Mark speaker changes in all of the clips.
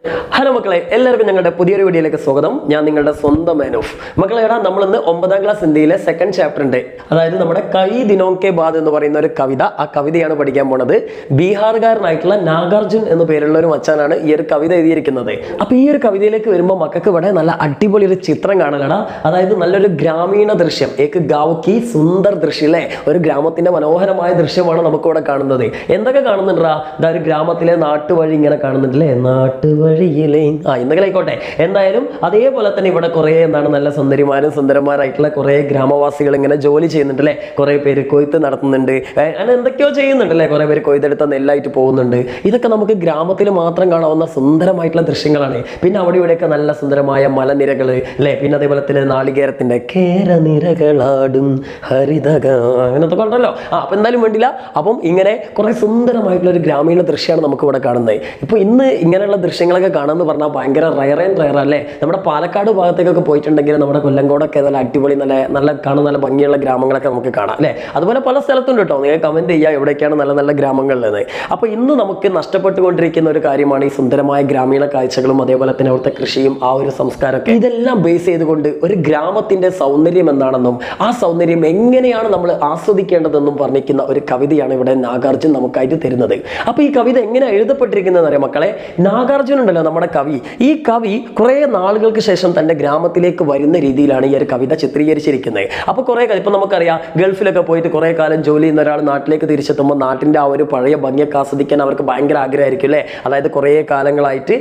Speaker 1: Hello മക്കളെ, എല്ലാവർക്കും ഞങ്ങളുടെ പുതിയൊരു വീഡിയോയിലേക്ക് സ്വാഗതം. ഞാൻ നിങ്ങളുടെ സ്വന്തം മാനോഫ്. മക്കളെ, നമ്മളിന്ന് 9ാം ക്ലാസ് ഹിന്ദിയിലെ സെക്കൻഡ് ചാപ്റ്ററിന്റെ, അതായത് നമ്മുടെ കൈ ദിനോം കെ ബാദ് എന്ന് പറയുന്ന ഒരു കവിത, ആ കവിതയാണ് പഠിക്കാൻ പോണത്. ബീഹാറുകാരനായിട്ടുള്ള നാഗാർജുൻ എന്ന പേരുള്ള ഒരു മച്ചാനാണ് ഈ ഒരു കവിത എഴുതിയിരിക്കുന്നത്. അപ്പൊ ഈ ഒരു കവിതയിലേക്ക് വരുമ്പോൾ മക്കൾക്ക് ഇവിടെ നല്ല അടിപൊളി ഒരു ചിത്രം കാണലടാ. അതായത് നല്ലൊരു ഗ്രാമീണ ദൃശ്യം, ഏക്ക് ഗാവ് കി സുന്ദർ ദൃശ്യം അല്ലേ, ഒരു ഗ്രാമത്തിന്റെ മനോഹരമായ ദൃശ്യമാണ് നമുക്ക് ഇവിടെ കാണുന്നത്. എന്തൊക്കെ കാണുന്നുണ്ടാ? ഇതാ ഒരു ഗ്രാമത്തിലെ നാട്ടുവഴി ഇങ്ങനെ കാണുന്നുണ്ടല്ലേ, നാട്ടുവഴിയിലെ ഇന്നലെ ആയിക്കോട്ടെ. എന്തായാലും അതേപോലെ തന്നെ ഇവിടെ കുറെ നല്ല സുന്ദരിമാരും സുന്ദരന്മാരായിട്ടുള്ള കുറെ ഗ്രാമവാസികൾ ഇങ്ങനെ ജോലി ചെയ്യുന്നുണ്ട് അല്ലെ. കുറെ പേര് കൊയ്ത്ത് നടത്തുന്നുണ്ട്, അങ്ങനെ എന്തൊക്കെയോ ചെയ്യുന്നുണ്ടല്ലേ. കുറെ പേര് കൊയ്തെടുത്ത നെല്ലായിട്ട് പോകുന്നുണ്ട്. ഇതൊക്കെ നമുക്ക് ഗ്രാമത്തിൽ മാത്രം കാണാവുന്ന സുന്ദരമായിട്ടുള്ള ദൃശ്യങ്ങളാണ്. പിന്നെ അവിടെ ഇവിടെയൊക്കെ നല്ല സുന്ദരമായ മലനിരകൾ അല്ലെ. പിന്നെ അതേപോലെ തന്നെ നാളികേരത്തിന്റെ കേരനിരകളാടും ഹരിതക അങ്ങനത്തെ ഉണ്ടല്ലോ. അപ്പൊ എന്തായാലും വേണ്ടില്ല. അപ്പം ഇങ്ങനെ കുറെ സുന്ദരമായിട്ടുള്ള ഒരു ഗ്രാമീണ ദൃശ്യമാണ് നമുക്ക് ഇവിടെ കാണുന്നത്. ഇപ്പൊ ഇന്ന് ഇങ്ങനെയുള്ള ദൃശ്യങ്ങളൊക്കെ കാണാമെന്ന് പറഞ്ഞാൽ ഭയങ്കര റയർ അല്ലേ. നമ്മുടെ പാലക്കാട് ഭാഗത്തേക്കൊക്കെ പോയിട്ടുണ്ടെങ്കിൽ നമ്മുടെ കൊല്ലങ്കോടൊക്കെ നല്ല അടിപൊളി നല്ല കാണാൻ നല്ല ഭംഗിയുള്ള ഗ്രാമങ്ങളൊക്കെ നമുക്ക് കാണാം അല്ലേ. അതുപോലെ പല സ്ഥലത്തുണ്ട് കേട്ടോ. നിങ്ങൾ കമന്റ് ചെയ്യുക എവിടേക്കാണ് നല്ല നല്ല ഗ്രാമങ്ങളിലെന്ന്. അപ്പോൾ ഇന്ന് നമുക്ക് നഷ്ടപ്പെട്ടുകൊണ്ടിരിക്കുന്ന ഒരു കാര്യമാണ് ഈ സുന്ദരമായ ഗ്രാമീണ കാഴ്ചകളും അതേപോലെ തന്നെ അവിടുത്തെ കൃഷിയും ആ ഒരു സംസ്കാരമൊക്കെ. ഇതെല്ലാം ബേസ് ചെയ്തുകൊണ്ട് ഒരു ഗ്രാമത്തിന്റെ സൗന്ദര്യം എന്താണെന്നും ആ സൗന്ദര്യം എങ്ങനെയാണ് നമ്മൾ ആസ്വദിക്കേണ്ടതെന്നും പറഞ്ഞിരിക്കുന്ന ഒരു കവിതയാണ് ഇവിടെ നാഗാർജുൻ നമുക്കായിട്ട് തരുന്നത്. അപ്പോൾ ഈ കവിത എങ്ങനെ എഴുതപ്പെട്ടിരിക്കുന്നത് അറിയാം മക്കളെ. നാഗാർജുൻ ഉണ്ടല്ലോ നമ്മുടെ കവി, ഈ കവി കുറെ നാളുകൾക്ക് ശേഷം തന്റെ ഗ്രാമത്തിലേക്ക് വരുന്ന രീതിയിലാണ് ഈ ഒരു കവിത ചിത്രീകരിച്ചിരിക്കുന്നത്. അപ്പൊ കുറെ കാലം ഇപ്പൊ നമുക്കറിയാം, ഗൾഫിലൊക്കെ പോയിട്ട് കുറെ കാലം ജോലി ചെയ്യുന്ന ഒരാൾ നാട്ടിലേക്ക് തിരിച്ചെത്തുമ്പോൾ നാട്ടിന്റെ ആ ഒരു പഴയ ഭംഗിയൊക്കെ ആസ്വദിക്കാൻ അവർക്ക് ഭയങ്കര ആഗ്രഹമായിരിക്കും അല്ലേ. അതായത് കുറെ കാലങ്ങളായിട്ട്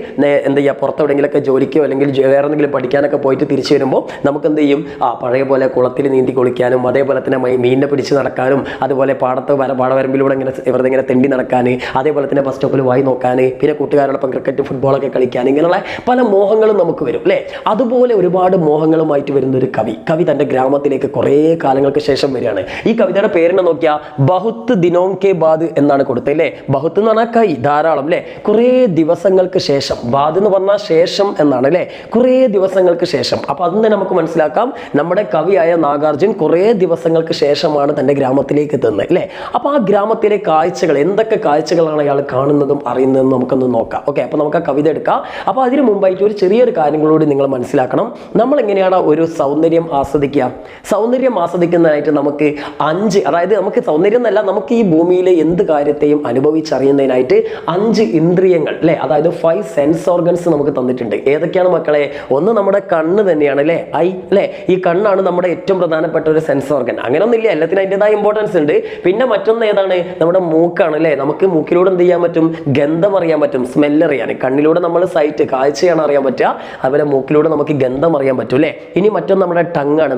Speaker 1: എന്താ ചെയ്യുക, പുറത്തെവിടെയെങ്കിലൊക്കെ ജോലിക്കോ അല്ലെങ്കിൽ വേറെ എന്തെങ്കിലും പഠിക്കാനൊക്കെ പോയിട്ട് തിരിച്ചു വരുമ്പോൾ നമുക്ക് എന്ത് ചെയ്യും, പഴയ പോലെ കുളത്തിൽ നീന്തി കുളിക്കാനും അതേപോലെ തന്നെ മീനിനെ പിടിച്ച് നടക്കാനും അതുപോലെ പാടവരമ്പിലൂടെ ഇങ്ങനെ വെറുതെ ഇങ്ങനെ തെണ്ടി നടക്കാൻ, അതേപോലെ തന്നെ ബസ് സ്റ്റോപ്പിൽ വായി നോക്കാൻ, പിന്നെ കൂട്ടുകാരോടൊപ്പം ക്രിക്കറ്റ് ഫുട്ബോളൊക്കെ കളിക്കാൻ, ഇങ്ങനെയുള്ള പല മോഹങ്ങളും നമുക്ക് വരും അല്ലേ. അതുപോലെ ഒരുപാട് മോഹങ്ങളുമായിട്ട് വരുന്ന ഒരു കവി തന്റെ ഗ്രാമത്തിലേക്ക് കുറേ കാലങ്ങൾക്ക് ശേഷം വരികയാണ്. ഈ കവിതയുടെ പേരിനെ നോക്കിയാൽ ബഹുത്ത് ദിനോം കെ ബാദ് എന്നാണ് കൊടുത്തത് അല്ലേ. ബഹുത്ത് എന്ന് പറഞ്ഞാൽ കൈ, ധാരാളം അല്ലേ. കുറേ ദിവസങ്ങൾക്ക് ശേഷം, ബാദ് എന്ന് പറഞ്ഞാൽ ശേഷം എന്നാണ് അല്ലേ. കുറേ ദിവസങ്ങൾക്ക് ശേഷം. അപ്പൊ അതിന് നമുക്ക് മനസ്സിലാക്കാം നമ്മുടെ കവിയായ നാഗാർജുൻ കുറേ ദിവസങ്ങൾക്ക് ശേഷമാണ് തന്റെ ഗ്രാമത്തിലേക്ക് എത്തുന്നത് അല്ലേ. അപ്പൊ ആ ഗ്രാമത്തിലെ കാഴ്ചകൾ, എന്തൊക്കെ കാഴ്ചകളാണ് അയാൾ കാണുന്നതും അറിയുന്നതും നമുക്കൊന്ന് നോക്കാം. ഓക്കെ, അപ്പൊ നമുക്ക് ആ കവിത എടുക്കാം. അപ്പോൾ അതിന് മുമ്പായിട്ട് ഒരു ചെറിയൊരു കാര്യങ്ങളോട് നിങ്ങൾ മനസ്സിലാക്കണം. നമ്മൾ എങ്ങനെയാണ് ഒരു സൗന്ദര്യം ആസ്വദിക്കുക? സൗന്ദര്യം ആസ്വദിക്കുന്നതിനായിട്ട് നമുക്ക് 5, അതായത് നമുക്ക് സൗന്ദര്യം എന്നല്ല, നമുക്ക് ഈ ഭൂമിയിലെ എന്ത് കാര്യത്തെയും അനുഭവിച്ചറിയുന്നതിനായിട്ട് 5 ഇന്ദ്രിയങ്ങൾ അല്ലേ, അതായത് 5 സെൻസ് ഓർഗൻസ് നമുക്ക് തന്നിട്ടുണ്ട്. ഏതൊക്കെയാണ് മക്കളെ? ഒന്ന് നമ്മുടെ കണ്ണ് തന്നെയാണ് അല്ലേ, ഐ അല്ലേ. ഈ കണ്ണാണ് നമ്മുടെ ഏറ്റവും പ്രധാനപ്പെട്ട ഒരു സെൻസ് ഓർഗൻ. അങ്ങനെയൊന്നുമില്ല, എല്ലാത്തിനും അതിൻ്റെതായ ഇമ്പോർട്ടൻസ് ഉണ്ട്. പിന്നെ മറ്റൊന്ന് ഏതാണ്? നമ്മുടെ മൂക്കാണ് അല്ലേ. നമുക്ക് മൂക്കിലൂടെ എന്ത് ചെയ്യാൻ പറ്റും? ഗന്ധം അറിയാൻ പറ്റും, സ്മെല്ല് അറിയാൻ. കണ്ണിലൂടെ നമ്മൾ സൈറ്റ്, കാഴ്ചയാണ് അറിയാൻ പറ്റുക. അതുപോലെ മൂക്കിലൂടെ നമുക്ക് ഗന്ധം അറിയാൻ പറ്റും അല്ലേ. ഇനി മറ്റൊന്ന് നമ്മുടെ ടങ്ങാണ്,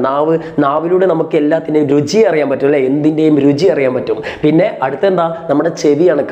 Speaker 1: നാവിലൂടെ നമുക്ക് എല്ലാത്തിൻ്റെയും രുചി അറിയാൻ പറ്റും അല്ലേ, എന്തിൻ്റെയും രുചി അറിയാൻ പറ്റും. പിന്നെ അടുത്തെന്താ? നമ്മുടെ ചെവിയാണ്,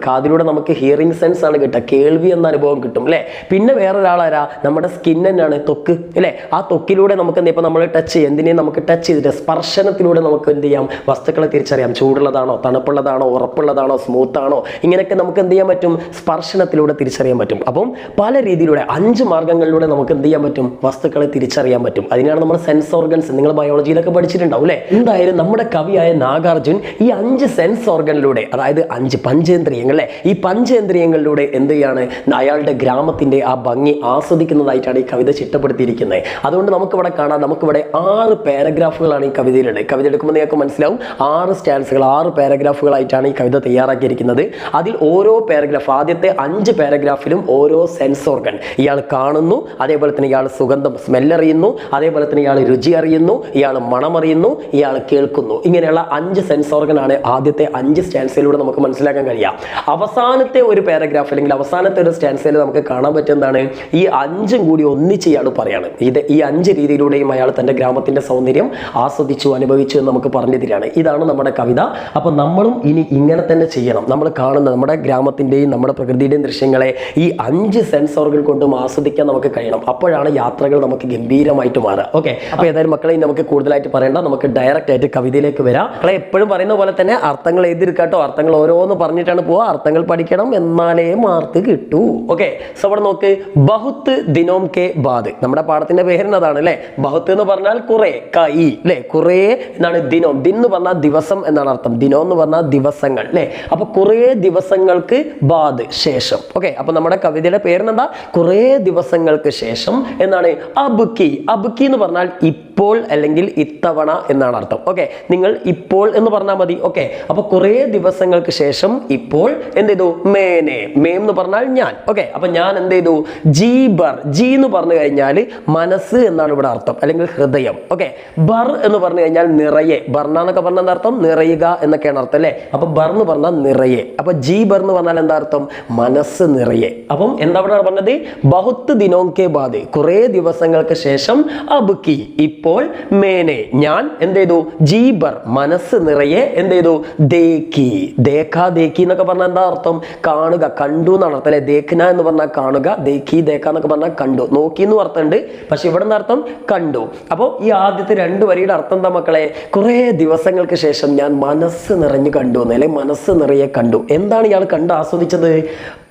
Speaker 1: കാതിലൂടെ നമുക്ക് ഹിയറിംഗ് സെൻസ് ആണ് കിട്ടുക, കേൾവി എന്ന അനുഭവം കിട്ടും അല്ലേ. പിന്നെ വേറൊരാളാരാ? നമ്മുടെ സ്കിൻ തന്നെയാണ്, ത്വക്ക് അല്ലേ. ആ ത്വക്കിലൂടെ നമുക്ക് എന്താ, ഇപ്പം നമ്മൾ ടച്ച് ചെയ്യും, എന്തിനേയും നമുക്ക് ടച്ച് ചെയ്തിട്ട് സ്പർശനത്തിലൂടെ നമുക്ക് എന്ത് ചെയ്യാം? വസ്തുക്കളെ തിരിച്ചറിയാം. ചൂടുള്ളതാണോ, തണുപ്പുള്ളതാണോ, ഉറപ്പുള്ളതാണോ, സ്മൂത്താണോ, ഇങ്ങനെയൊക്കെ നമുക്ക് എന്ത് ചെയ്യാൻ പറ്റും? സ്പർശനത്തിലൂടെ തിരിച്ചറിയാൻ പറ്റും. അപ്പം പല രീതിയിലൂടെ 5 മാർഗങ്ങളിലൂടെ നമുക്ക് എന്ത് ചെയ്യാൻ പറ്റും? വസ്തുക്കളെ തിരിച്ചറിയാൻ പറ്റും. അതിനാണ് നമ്മൾ സെൻസ് ഓർഗൻസ്, നിങ്ങൾ ബയോളജിയിലൊക്കെ പഠിച്ചിട്ടുണ്ടാവും അല്ലേ. എന്തായാലും നമ്മുടെ കവിയായ നാഗാർജുൻ ഈ 5 സെൻസ് ഓർഗനിലൂടെ, അതായത് 5 പഞ്ചേന്ദ്രിയങ്ങൾ അല്ലേ, ഈ പഞ്ചേന്ദ്രിയങ്ങളിലൂടെ എന്ത് ചെയ്യാണ്? അയാളുടെ ഗ്രാമത്തിന്റെ ആ ഭംഗി ആസ്വദിക്കുന്നതായിട്ടാണ് ഈ കവിത ചിട്ടപ്പെടുത്തിയിരിക്കുന്നത്. അതുകൊണ്ട് നമുക്കിവിടെ കാണാം, നമുക്കിവിടെ 6 പാരഗ്രാഫുകളാണ് ഈ കവിതയിലുള്ളത്. കവിത എടുക്കുമ്പോൾ നിങ്ങൾക്ക് മനസ്സിലാവും, 6 സ്റ്റാൻസുകൾ, 6 പാരഗ്രാഫുകളായിട്ടാണ് ഈ കവിത തയ്യാറാക്കിയിരിക്കുന്നത്. അതിൽ ഓരോ പാരഗ്രാഫ്, ആദ്യത്തെ 5 പാരഗ്രാഫിലും ഓരോ സെൻസ് ഓർഗൻ ഇയാൾ കാണുന്നു, അതേപോലെ തന്നെ ഇയാൾ സുഗന്ധം സ്മെല്ലറിയുന്നു, അതേപോലെ തന്നെ ഇയാൾ രുചി അറിയുന്നു, ഇയാൾ മണമറിയുന്നു, ഇയാൾ കേൾക്കുന്നു. ഇങ്ങനെയുള്ള 5 സെൻസ് ഓർഗൻ ആണ് ആദ്യത്തെ 5 സ്റ്റാൻസിലൂടെ നമുക്ക് മനസ്സിലാക്കാൻ കഴിയാം. അവസാനത്തെ ഒരു പാരഗ്രാഫ് അല്ലെങ്കിൽ അവസാനത്തെ ഒരു സ്റ്റാൻസിൽ നമുക്ക് കാണാൻ പറ്റുന്നതാണ് ഈ 5ഉം കൂടി ഒന്നിച്ച് ഇയാൾ പറയാണ്. ഈ 5 രീതിയിലൂടെയും അയാൾ തന്റെ ഗ്രാമത്തിന്റെ സൗന്ദര്യം ആസ്വദിച്ചു, അനുഭവിച്ചു എന്ന് നമുക്ക് പറഞ്ഞു തരികയാണ്. ഇതാണ് നമ്മുടെ കവിത. അപ്പൊ നമ്മളും ഇനി ഇങ്ങനെ തന്നെ ചെയ്യണം. നമ്മൾ കാണുന്ന നമ്മുടെ ഗ്രാമത്തിന്റെയും നമ്മുടെ പ്രകൃതിയുടെയും ദൃശ്യങ്ങളെ ഈ 5 സെൻസ് ഓർഗൻ കൊണ്ടും ആസ്വദിക്കാൻ നമുക്ക് കഴിയണം. അപ്പോഴാണ് യാത്രകൾ നമുക്ക് ഗംഭീരമായിട്ട് മാറുക. ഓക്കെ, അപ്പൊ ഏതായാലും മക്കളെ നമുക്ക് കൂടുതലായിട്ട് പറയേണ്ട, നമുക്ക് ഡയറക്റ്റ് ആയിട്ട് കവിതയിലേക്ക് വരാം. മക്കളെ എപ്പോഴും പറയുന്ന പോലെ തന്നെ അർത്ഥങ്ങൾ എഴുതിയിരിക്കാട്ടോ. അർത്ഥങ്ങൾ ഓരോന്ന് പറഞ്ഞിട്ടാണ് പോവുക. അർത്ഥങ്ങൾ പഠിക്കണം, എന്നാലേ മാർക്ക് കിട്ടൂ. ഓക്കെ, സോ അവിടെ നോക്ക്, ബഹുത്ത് ദിനോം കെ ബാദ്. നമ്മുടെ പാഠത്തിന്റെ പേരിനതാണ് അല്ലേ. ബഹുത്ത് എന്ന് പറഞ്ഞാൽ കുറെ, കൈ അല്ലേ. കുറെ എന്നാണ് ദിനോം. ദിൻ എന്ന് പറഞ്ഞാൽ ദിവസം എന്നാണ് അർത്ഥം. ദിനോ എന്ന് പറഞ്ഞാൽ ദിവസങ്ങൾ അല്ലേ. അപ്പൊ കുറെ ദിവസങ്ങൾക്ക് ബാദ്, ശേഷം. ഓക്കെ, അപ്പൊ നമ്മുടെ കവിതയുടെ പേരിനെന്താ, കുറേ ദിവസങ്ങൾക്ക് ശേഷം എന്നാണ്. അബ്കി, അബ്കി എന്ന് പറഞ്ഞാൽ ഇപ്പോൾ അല്ലെങ്കിൽ ഇത്തവണ എന്നാണ് അർത്ഥം. ഓക്കെ, നിങ്ങൾ ഇപ്പോൾ എന്ന് പറഞ്ഞാൽ മതി. ഓക്കെ, അപ്പൊ കുറേ ദിവസങ്ങൾക്ക് ശേഷം ഇപ്പോൾ എന്ത് ചെയ്തു, മേനെ, മേം എന്ന് പറഞ്ഞാൽ ഞാൻ. ഓക്കെ, അപ്പൊ ഞാൻ എന്ത് ചെയ്തു, ജീബർ, ജി എന്ന് പറഞ്ഞു കഴിഞ്ഞാൽ മനസ്സ് എന്നാണ് ഇവിടെ അർത്ഥം, അല്ലെങ്കിൽ ഹൃദയം. ഓക്കെ, ബർ എന്ന് പറഞ്ഞു കഴിഞ്ഞാൽ നിറയെ, ബർണ എന്നൊക്കെ പറഞ്ഞാൽ എന്താ അർത്ഥം, നിറയുക എന്നൊക്കെയാണ് അർത്ഥം അല്ലേ. അപ്പൊ ബർ എന്ന് പറഞ്ഞാൽ നിറയെ, അപ്പൊ ജി ബർ എന്ന് പറഞ്ഞാൽ എന്താ അർത്ഥം, മനസ്സ് നിറയെ. അപ്പം എന്താ ഇവിടെ പറഞ്ഞത്, ബഹുത്ത് ദിനോക്കെ ബാദ്, കുറേ ദിവസങ്ങൾക്ക് ശേഷം, അബ്കി ഇപ്പോൾ, മേനെ ഞാൻ എന്ത് ചെയ്തു, ജീബർ മനസ്സ് നിറയെ എന്ത് ചെയ്തു, ദേഖി, ദേഖാ ദേഖി എന്നൊക്കെ പറഞ്ഞാൽ എന്താ അർത്ഥം, കാണുക, കണ്ടു എന്നാണ് അർത്ഥം അല്ലെ. ദേഖ്ന എന്ന് പറഞ്ഞാൽ കാണുക, ദേഖി ദേഖ എന്നൊക്കെ പറഞ്ഞാൽ കണ്ടു, നോക്കി എന്ന് അർത്ഥമുണ്ട്, പക്ഷെ ഇവിടെ നിന്ന് അർത്ഥം കണ്ടു. അപ്പോൾ ഈ ആദ്യത്തെ 2 വരിയുടെ അർത്ഥം എന്താ മക്കളെ, കുറേ ദിവസങ്ങൾക്ക് ശേഷം ഞാൻ മനസ്സ് നിറഞ്ഞു കണ്ടു എന്ന്, അല്ലെങ്കിൽ മനസ്സ് നിറയെ കണ്ടു. എന്താണ് ഇയാൾ കണ്ട് ആസ്വദിച്ചത്,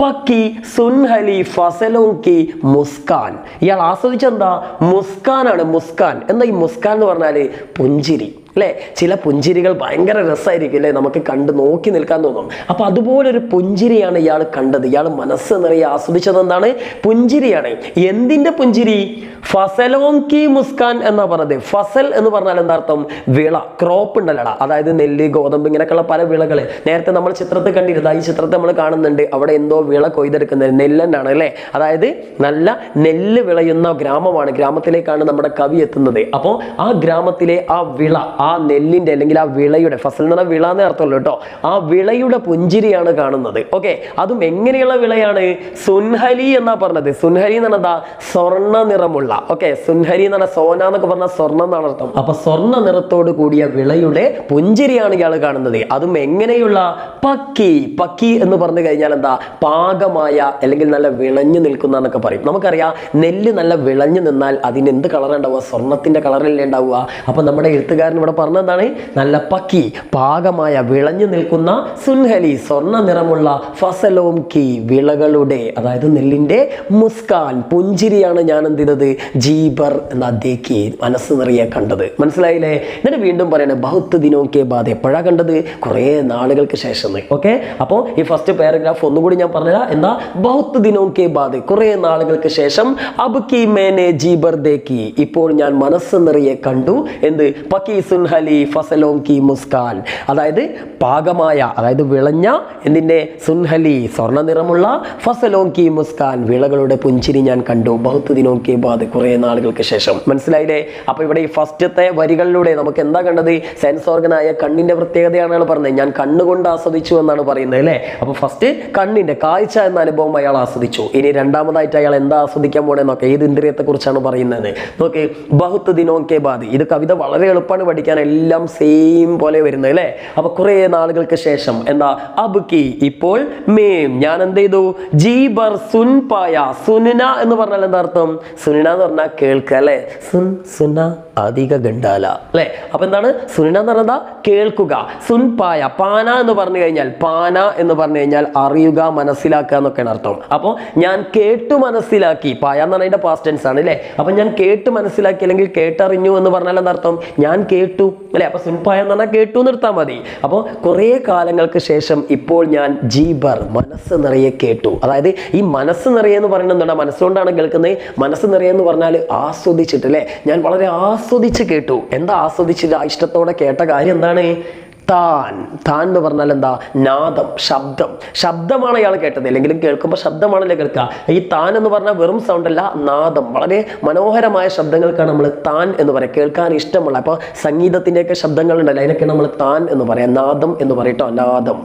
Speaker 1: പക്കി സുൻഹലി ഫസലോങ്കി മുസ്കാൻ. ഇയാൾ ആസ്വദിച്ചെന്താ, മുസ്കാനാണ്. മുസ്കാൻ എന്താ ഈ മുസ്കാൻ എന്ന് പറഞ്ഞാല് പുഞ്ചിരി അല്ലെ. ചില പുഞ്ചിരികൾ ഭയങ്കര രസമായിരിക്കും അല്ലെ, നമുക്ക് കണ്ട് നോക്കി നിൽക്കാൻ തോന്നും. അപ്പൊ അതുപോലൊരു പുഞ്ചിരിയാണ് ഇയാൾ കണ്ടത്. ഇയാൾ മനസ്സ് നിറയെ ആസ്വദിച്ചത് എന്താണ്, പുഞ്ചിരിയാണ്. എന്തിന്റെ പുഞ്ചിരി, ഫസലോങ്കി മുസ്കാൻ എന്നാ പറഞ്ഞത്. ഫസൽ എന്ന് പറഞ്ഞാൽ എന്താ അർത്ഥം, വിള, ക്രോപ്പ് ഉണ്ടല്ലടാ, അതായത് നെല്ല്, ഗോതമ്പ്, ഇങ്ങനെയൊക്കെയുള്ള പല വിളകൾ നേരത്തെ നമ്മൾ ചിത്രത്തിൽ കണ്ടിരുന്നത്. ഈ ചിത്രത്തിൽ നമ്മൾ കാണുന്നുണ്ട്, അവിടെ എന്തോ വിള കൊയ്തെടുക്കുന്നത് നെല്ലെന്നാണ് അല്ലെ. അതായത് നല്ല നെല്ല് വിളയുന്ന ഗ്രാമമാണ്, ഗ്രാമത്തിലേക്കാണ് നമ്മുടെ കവി എത്തുന്നത്. അപ്പോൾ ആ ഗ്രാമത്തിലെ ആ വിള, ആ നെല്ലിന്റെ അല്ലെങ്കിൽ ആ വിളയുടെ, ഫസൽ എന്ന് പറഞ്ഞാൽ വിള എന്നേ അർത്ഥമുള്ളൂ കേട്ടോ, ആ വിളയുടെ പുഞ്ചിരിയാണ് കാണുന്നത്. ഓക്കെ, അതും എങ്ങനെയുള്ള വിളയാണ്, സുൻഹലി എന്നാ പറഞ്ഞത്. സുൻഹലി എന്ന് പറഞ്ഞാൽ സ്വർണ്ണ നിറമുള്ള. ഓക്കെ, സുൻഹരി എന്ന് പറഞ്ഞാൽ സോന എന്നൊക്കെ പറഞ്ഞാൽ സ്വർണ്ണം എന്നാണ് അർത്ഥം. അപ്പൊ സ്വർണ്ണ നിറത്തോട് കൂടിയ വിളയുടെ പുഞ്ചിരിയാണ് ഇയാൾ കാണുന്നത്. അതും എങ്ങനെയുള്ള, പക്കി, പക്കി എന്ന് പറഞ്ഞു കഴിഞ്ഞാൽ എന്താ, പാകമായ അല്ലെങ്കിൽ നല്ല വിളഞ്ഞു നിൽക്കുന്ന എന്നൊക്കെ പറയും. നമുക്കറിയാം നെല്ല് നല്ല വിളഞ്ഞു നിന്നാൽ അതിന് എന്ത് കളർ ഉണ്ടാവുക, സ്വർണത്തിന്റെ കളറല്ലേ ഉണ്ടാവുക. അപ്പൊ നമ്മുടെ എഴുത്തുകാരൻ ഇവിടെ പറഞ്ഞതാണ്, നല്ല പക്കി, പാകമായ വിളഞ്ഞു നിൽക്കുന്ന, സുൻഹലി സ്വർണ്ണ നിറമുള്ള, ഫസലോംകി വിളകളുടെ, അതായത് നെല്ലിന്റെ, മുസ്കാൻ പുഞ്ചിരിയാണ് ഞാൻ എന്ത് ചെയ്തത്, ജീബർ എന്ന ദേഖി മനസ്സ് നിറയെ കണ്ടത്. മനസ്സിലായില്ലേ. എന്നിട്ട് വീണ്ടും പറയണേ, ബഹുത്ത് ദിനോക്കെ ബാദ്, എപ്പോഴാ കണ്ടത്, കുറേ നാളുകൾക്ക് ശേഷം. ഓക്കെ, അപ്പോൾ ഈ ഫസ്റ്റ് പാരഗ്രാഫ് ഒന്നുകൂടി ഞാൻ പറഞ്ഞുതരാം. എന്താ, ബഹുത്ത് ദിനോക്കെ ബാദ്, കുറേ നാളുകൾക്ക് ശേഷം, അബ്കി മേനെ ജീബർ ദേഖി, ഇപ്പോൾ ഞാൻ മനസ്സ് നിറയെ കണ്ടു എന്ത്, പക്കി സുൻഹലി ഫസലോംകി മുസ്കാൻ, അതായത് പാകമായ, അതായത് വിളഞ്ഞ എന്തിന്റെ, സുൻഹലി സ്വർണ്ണ നിറമുള്ള, ഫസലോംകി മുസ്കാൻ വിളകളുടെ പുഞ്ചിരി ഞാൻ കണ്ടു, ബഹുത്ത് ദിനോക്കെ ബാദ് കുറെ നാളുകൾക്ക് ശേഷം. മനസ്സിലായില്ലേ. അപ്പൊ ഇവിടെ ഈ ഫസ്റ്റത്തെ വരികളിലൂടെ നമുക്ക് എന്താ കണ്ടത്, സെൻസ് ഓർഗനായ കണ്ണിന്റെ പ്രത്യേകതയാണ് പറഞ്ഞത്. ഞാൻ കണ്ണുകൊണ്ട് ആസ്വദിച്ചു എന്നാണ് പറയുന്നത് അല്ലേ. അപ്പൊ ഫസ്റ്റ് കണ്ണിന്റെ കാഴ്ച എന്ന അനുഭവം അയാൾ ആസ്വദിച്ചു. ഇനി രണ്ടാമതായിട്ട് അയാൾ എന്താ ആസ്വദിക്കാൻ പോണെന്നൊക്കെ, ഏത് ഇന്ദ്രിയത്തെ കുറിച്ചാണ് പറയുന്നത് നോക്കി. ബഹുത്ത് ദിനോക്കെ ബാദ്, ഇത് കവിത വളരെ എളുപ്പമാണ് പഠിക്കാൻ, എല്ലാം സെയിം പോലെ വരുന്നത് അല്ലേ. അപ്പൊ കുറെ നാളുകൾക്ക് ശേഷം എന്താ, അബ്കി ഇപ്പോൾ, മേം ഞാൻ എന്ത് ചെയ്തു, ജീബർ സുൻ പായ, സുന എന്ന് പറഞ്ഞാൽ എന്താ അർത്ഥം, സുന എന്ന് പറഞ്ഞാൽ കേൾക്കുക അല്ലെ. സുൻ സുന അധിക ഗണ്ടാല അല്ലെ. അപ്പൊ എന്താണ് സുന എന്ന് പറഞ്ഞാൽ കേൾക്കുക. സുൻ പായ, പാന എന്ന് പറഞ്ഞു കഴിഞ്ഞാൽ, പാന എന്ന് പറഞ്ഞു കഴിഞ്ഞാൽ അറിയുക, മനസ്സിലാക്കുക എന്നൊക്കെയാണ് അർത്ഥം. അപ്പോൾ ഞാൻ കേട്ടു മനസ്സിലാക്കി, പായ എന്ന് പറഞ്ഞാൽ അതിന്റെ പാസ്റ്റ് ടെൻസ് ആണ് അല്ലെ. അപ്പൊ ഞാൻ കേട്ടു മനസ്സിലാക്കി അല്ലെങ്കിൽ കേട്ടറിഞ്ഞു എന്ന് പറഞ്ഞാൽ എന്താ അർത്ഥം, ഞാൻ കേട്ടു അല്ലെ. അപ്പൊ സുൻപായ എന്ന് പറഞ്ഞാൽ കേട്ടു നിർത്താൻ മതി. അപ്പോൾ കുറെ കാലങ്ങൾക്ക് ശേഷം ഇപ്പോൾ ഞാൻ ജീബർ മനസ്സ് നിറയെ കേട്ടു. അതായത് ഈ മനസ്സ് നിറയെ എന്ന് പറയുന്നത് എന്താണ്, മനസ്സുകൊണ്ടാണ് കേൾക്കുന്നത്. മനസ്സ് നിറയെ എന്ന് പറഞ്ഞാൽ ആസ്വദിച്ചിട്ട് അല്ലെ. ഞാൻ വളരെ ആസ്വദിച്ച് കേട്ടു. എന്താ ആസ്വദിച്ചിട്ട് ഇഷ്ടത്തോടെ കേട്ട കാര്യം എന്താണ്, താൻ. താൻ എന്ന് പറഞ്ഞാൽ എന്താ, നാദം, ശബ്ദം. ശബ്ദമാണ് അയാൾ കേട്ടത്, അല്ലെങ്കിലും കേൾക്കുമ്പോൾ ശബ്ദമാണല്ലേ കേൾക്കുക. ഈ താൻ എന്ന് പറഞ്ഞാൽ വെറും സൗണ്ട് അല്ല, നാദം. വളരെ മനോഹരമായ ശബ്ദങ്ങൾക്കാണ് നമ്മൾ താൻ എന്ന് പറയാം, കേൾക്കാൻ ഇഷ്ടമുള്ള. അപ്പോൾ സംഗീതത്തിൻ്റെയൊക്കെ ശബ്ദങ്ങൾ ഉണ്ടല്ലോ, അതിനൊക്കെ നമ്മൾ താൻ എന്ന് പറയാം, നാദം എന്ന് പറയട്ടോ, നാദം.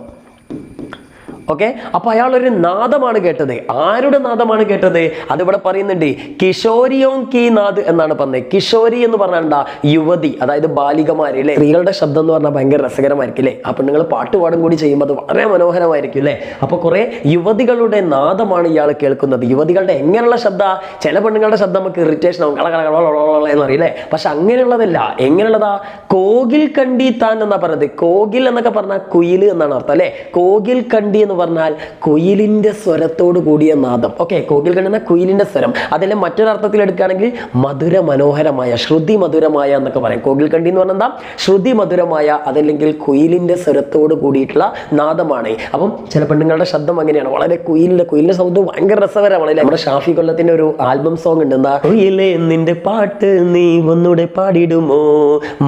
Speaker 1: ഓക്കെ, അപ്പൊ അയാൾ ഒരു നാദമാണ് കേട്ടത്. ആരുടെ നാദമാണ് കേട്ടത്, അതിവിടെ പറയുന്നുണ്ട്, കിഷോരിയോം കി നാദ് എന്നാണ് പറഞ്ഞത്. കിഷോരി എന്ന് പറഞ്ഞാൽ എന്താ, യുവതി, അതായത് ബാലികമാര് അല്ലെ. സ്ത്രീകളുടെ ശബ്ദം എന്ന് പറഞ്ഞാൽ ഭയങ്കര രസകരമായിരിക്കും അല്ലെ. അപ്പൊ നിങ്ങൾ പാട്ടുപാടും കൂടി ചെയ്യുമ്പോൾ അത് വളരെ മനോഹരമായിരിക്കും അല്ലെ. അപ്പൊ കുറെ യുവതികളുടെ നാദമാണ് ഇയാൾ കേൾക്കുന്നത്. യുവതികളുടെ എങ്ങനെയുള്ള ശബ്ദ, ചില പെണ്ണുങ്ങളുടെ ശബ്ദം നമുക്ക് ഇറിറ്റേഷൻ ആവും, എന്നറിയില്ലേ. പക്ഷെ അങ്ങനെയുള്ളതല്ല. എങ്ങനെയുള്ളതാ, കോകിൽ കണ്ടി താൻ എന്നാ പറഞ്ഞത്. കോകിൽ എന്നൊക്കെ പറഞ്ഞാൽ കുയില് എന്നാണ് അർത്ഥം അല്ലെ. കോകിൽ കണ്ടി എന്ന് പറഞ്ഞാൽ കുയിലിന്റെ സ്വരത്തോട് കൂടിയ നാദം. ഓക്കെ, കോകിൽ കണ്ടെന്ന കുയിലിന്റെ സ്വരം. അതിലെ മറ്റൊരർത്ഥത്തിൽ എടുക്കുകയാണെങ്കിൽ മധുര മനോഹരമായ, ശ്രുതി മധുരമായ എന്നൊക്കെ പറയും. കോകിൽ കണ്ടി എന്ന് പറഞ്ഞാൽ എന്താ? ശ്രുതി മധുരമായ, അതല്ലെങ്കിൽ കുയിലിന്റെ സ്വരത്തോട് കൂടിയിട്ടുള്ള നാദമാണ്. അപ്പം ചില പെണ്ണുങ്ങളുടെ ശബ്ദം അങ്ങനെയാണ്, വളരെ കുയിലിന്റെ സൗണ്ട് ഭയങ്കര രസകരമാണ്. നമ്മുടെ ഷാഫി കൊല്ലത്തിന്റെ ഒരു ആൽബം സോങ് ഉണ്ട്, എന്താ? കുയിലേ നിന്റെ പാട്ട് നീ ഒന്നുടെ പാടിടുമോ,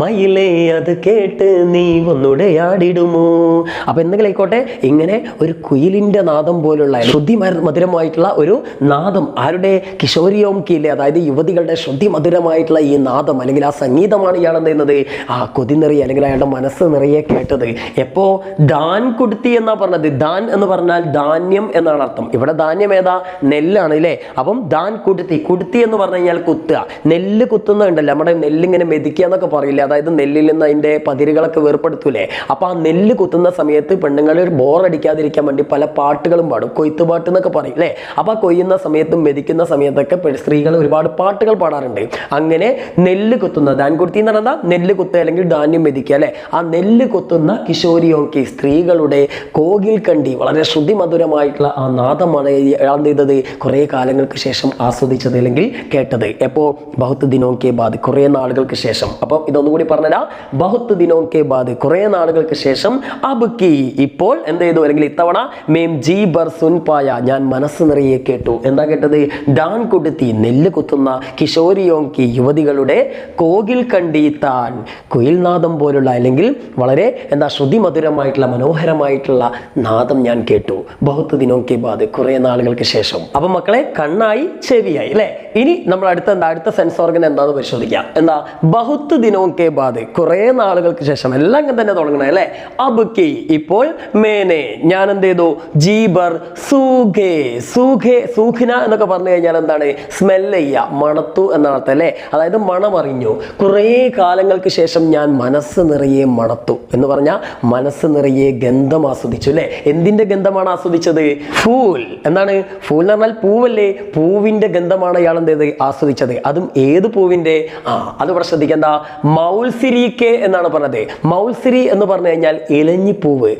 Speaker 1: മയിലേ അത് കേട്ട് നീ ഒന്നുടെ ആടിടുമോ. അപ്പൊ എന്തെങ്കിലും ആയിക്കോട്ടെ, ഇങ്ങനെ ഒരു കുയിലിന്റെ നാദം പോലുള്ള ശ്രുതി മധുരമായിട്ടുള്ള ഒരു നാദം, ആരുടെ? കിഷോരിയോംകിയിലെ, അതായത് യുവതികളുടെ ശ്രുതി മധുരമായിട്ടുള്ള ഈ നാദം അല്ലെങ്കിൽ ആ സംഗീതമാണ് ഇയാൾ എന്ത് ചെയ്യുന്നത്? ആ കൊതി നിറയെ അല്ലെങ്കിൽ അയാളുടെ മനസ്സ് നിറയെ കേട്ടത്. എപ്പോ? ദാൻ കൊടുത്തി എന്നാ പറഞ്ഞത്. ദാൻ എന്ന് പറഞ്ഞാൽ ധാന്യം എന്നാണ് അർത്ഥം. ഇവിടെ ധാന്യം ഏതാ? നെല്ലാണ് അല്ലേ? അപ്പം ദാൻ കുടുത്തി എന്ന് പറഞ്ഞു കഴിഞ്ഞാൽ കുത്തുക. നെല്ല് കുത്തുന്നുണ്ടല്ലോ, നമ്മുടെ നെല്ലിങ്ങനെ മെതിക്കുക എന്നൊക്കെ പറയില്ലേ, അതായത് നെല്ലിൽ നിന്ന് അതിന്റെ പതിരുകളൊക്കെ വേർപ്പെടുത്തൂലേ. അപ്പൊ ആ നെല്ല് കുത്തുന്ന സമയത്ത് പെണ്ണുങ്ങൾ ബോറടിക്കാതിരിക്കാൻ വേണ്ടി പല പാട്ടുകളും പാടും, കൊയ്ത്തുപാട്ട് എന്നൊക്കെ പറയും അല്ലേ. അപ്പൊ ആ കൊയ്യുന്ന സമയത്തും മെതിക്കുന്ന സമയത്തൊക്കെ സ്ത്രീകൾ ഒരുപാട് പാട്ടുകൾ പാടാറുണ്ട്. അങ്ങനെ നെല്ല് കുത്തുന്ന, ദാൻ കുടുത്തി എന്ന് പറഞ്ഞാൽ നെല്ല് കുത്തുക അല്ലെങ്കിൽ ധാന്യം മെതിക്കുക അല്ലെ. ആ നെല്ല് കുത്തുന്ന കിഷോരിയോങ്കി, സ്ത്രീകളുടെ കോകിൽ കണ്ടി, വളരെ ശ്രുതി മധുരമായിട്ടുള്ള ആ നാദമാണ് ഇയാൾ ചെയ്തത് കുറെ കാലങ്ങൾക്ക് ശേഷം ആസ്വദിച്ചത് അല്ലെങ്കിൽ കേട്ടത്. എപ്പോ? ബഹുത്ത് ദിനോം കെ ബാദ്, കുറെ നാളുകൾക്ക് ശേഷം. അപ്പൊ ഇതൊന്നുകൂടി പറഞ്ഞാ, ബഹുത്ത് ദിനോം കെ ബാദ്, കുറെ നാളുകൾക്ക് ശേഷം, അബ് കി, ഇപ്പോൾ എന്ത് ചെയ്തു അല്ലെങ്കിൽ ഇത്തവണ, മേം ജി ബർ സുൻ പായ, ഞാൻ മനസ്സ് നിറയെ കേട്ടു. എന്താ കേട്ടത്? ഡാൻ കൊടുത്തി, നെല്ല് കുത്തുന്ന കിഷോരിയോങ്കി, യുവതികളുടെ കോകിൽ കണ്ടി താൻ, കുയിൽനാദം പോലുള്ള അല്ലെങ്കിൽ വളരെ എന്താ ശ്രുതി മധുരമായിട്ടുള്ള മനോഹരമായിട്ടുള്ള നാദം ഞാൻ കേട്ടു. ബഹുത്ത് ദിനോം കെ ബാദ്, കുറെ നാളുകൾക്ക് ശേഷം. അപ്പൊ മക്കളെ, കണ്ണായി ചെവിയായി അല്ലെ. ഇനി നമ്മൾ അടുത്ത സെൻസ് ഓർഗൻ എന്താന്ന് പരിശോധിക്കാം. എന്താ? ബഹുത്ത് ദിനോം കെ ബാദ്, കുറെ നാളുകൾക്ക് ശേഷം. എല്ലാം അങ്ങനെ തന്നെ തുടങ്ങണേ അല്ലെ. അബ് കി, ഇപ്പോൾ, മേനെ, ഞാൻ എന്ത് ചെയ്തു? ജീബർ സൂഖേ, സൂഖിന എന്നൊക്കെ പറഞ്ഞു കഴിഞ്ഞാൽ എന്താണ്? സ്മെല്ല് ചെയ്യുക, മണത്തു എന്നാണ് അർത്ഥം അല്ലെ. അതായത് മണമറിഞ്ഞു. കുറെ കാലങ്ങൾക്ക് ശേഷം ഞാൻ മനസ്സ് നിറയെ മണത്തു എന്ന് പറഞ്ഞാൽ മനസ്സ് നിറയെ ഗന്ധം ആസ്വദിച്ചു അല്ലെ. എന്തിന്റെ ഗന്ധമാണ് ആസ്വദിച്ചത്? ഫൂൽ. എന്താണ് ഫൂൽ എന്ന് പറഞ്ഞാൽ? പൂവല്ലേ. പൂവിന്റെ ഗന്ധമാണ് ഇയാൾ എന്ത് ചെയ്ത് ആസ്വദിച്ചത്. അതും ഏത് പൂവിന്റെ? അത് ഇവിടെ ശ്രദ്ധിക്കേണ്ട. മൗൽസിരിക്കെ എന്നാണ് പറഞ്ഞത്. മൗൽസിരി എന്ന് പറഞ്ഞു കഴിഞ്ഞാൽ ഇലഞ്ഞിപ്പൂവ്.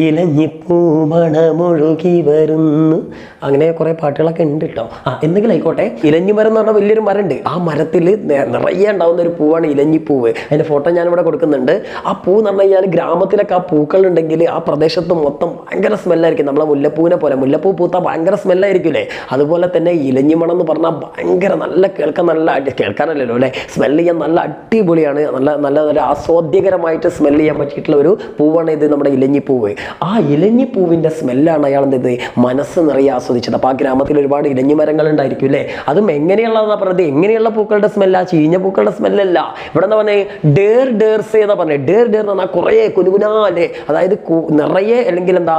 Speaker 1: ഇലഞ്ഞിപ്പൂ മണമൊഴുകി വരുന്നു, അങ്ങനെ കുറെ പാട്ടുകളൊക്കെ ഉണ്ട് കേട്ടോ. എന്തെങ്കിലും ആയിക്കോട്ടെ, ഇലഞ്ഞിമരം എന്ന് പറഞ്ഞാൽ വലിയൊരു മരമുണ്ട്. ആ മരത്തിൽ നിറയെ ഉണ്ടാവുന്ന ഒരു പൂവാണ് ഇലഞ്ഞിപ്പൂവ്. അതിന്റെ ഫോട്ടോ ഞാനിവിടെ കൊടുക്കുന്നുണ്ട്. ആ പൂ എന്ന് പറഞ്ഞു കഴിഞ്ഞാൽ ഗ്രാമത്തിലൊക്കെ ആ പൂക്കൾ ഉണ്ടെങ്കിൽ ആ പ്രദേശത്ത് മൊത്തം ഭയങ്കര സ്മെല്ലായിരിക്കും. നമ്മളെ മുല്ലപ്പൂവിനെ പോലെ, മുല്ലപ്പൂ പൂത്താൽ ഭയങ്കര സ്മെല്ലായിരിക്കില്ലേ. അതുപോലെ തന്നെ ഇലഞ്ഞിമണം എന്ന് പറഞ്ഞാൽ ഭയങ്കര കേൾക്കാനല്ലല്ലോ അല്ലെ, സ്മെല്ല് ചെയ്യാൻ നല്ല അടിപൊളിയാണ്. നല്ല ആസ്വാദ്യകരമായിട്ട് സ്മെല്ല് ചെയ്യാൻ പറ്റിയിട്ടുള്ള ഒരു പൂവാണ് ഇത്, നമ്മുടെ ഇലഞ്ഞിപ്പൂവ്. ആ ഇലഞ്ഞിപ്പൂവിന്റെ സ്മെല്ലാണ് അയാൾ എന്ത് ചെയ്ത് മനസ്സ് നിറയെ ആസ്വദിച്ചത്. അപ്പൊ ആ ഗ്രാമത്തിൽ ഒരുപാട് ഇലഞ്ഞി മരങ്ങൾ ഉണ്ടായിരിക്കും അല്ലെ. അതും എങ്ങനെയുള്ളതാ പറഞ്ഞത്? എങ്ങനെയുള്ള പൂക്കളുടെ സ്മെല്ല? ചീഞ്ഞ പൂക്കളുടെ സ്മെല്ലല്ല. ഇവിടെ എന്താ പറഞ്ഞേ? ഡേർസേ എന്നാ പറഞ്ഞത്. ഡേർ എന്ന് പറഞ്ഞാൽ കുറെ കുനുകുനാ അല്ലേ, അതായത് നിറയെ അല്ലെങ്കിൽ എന്താ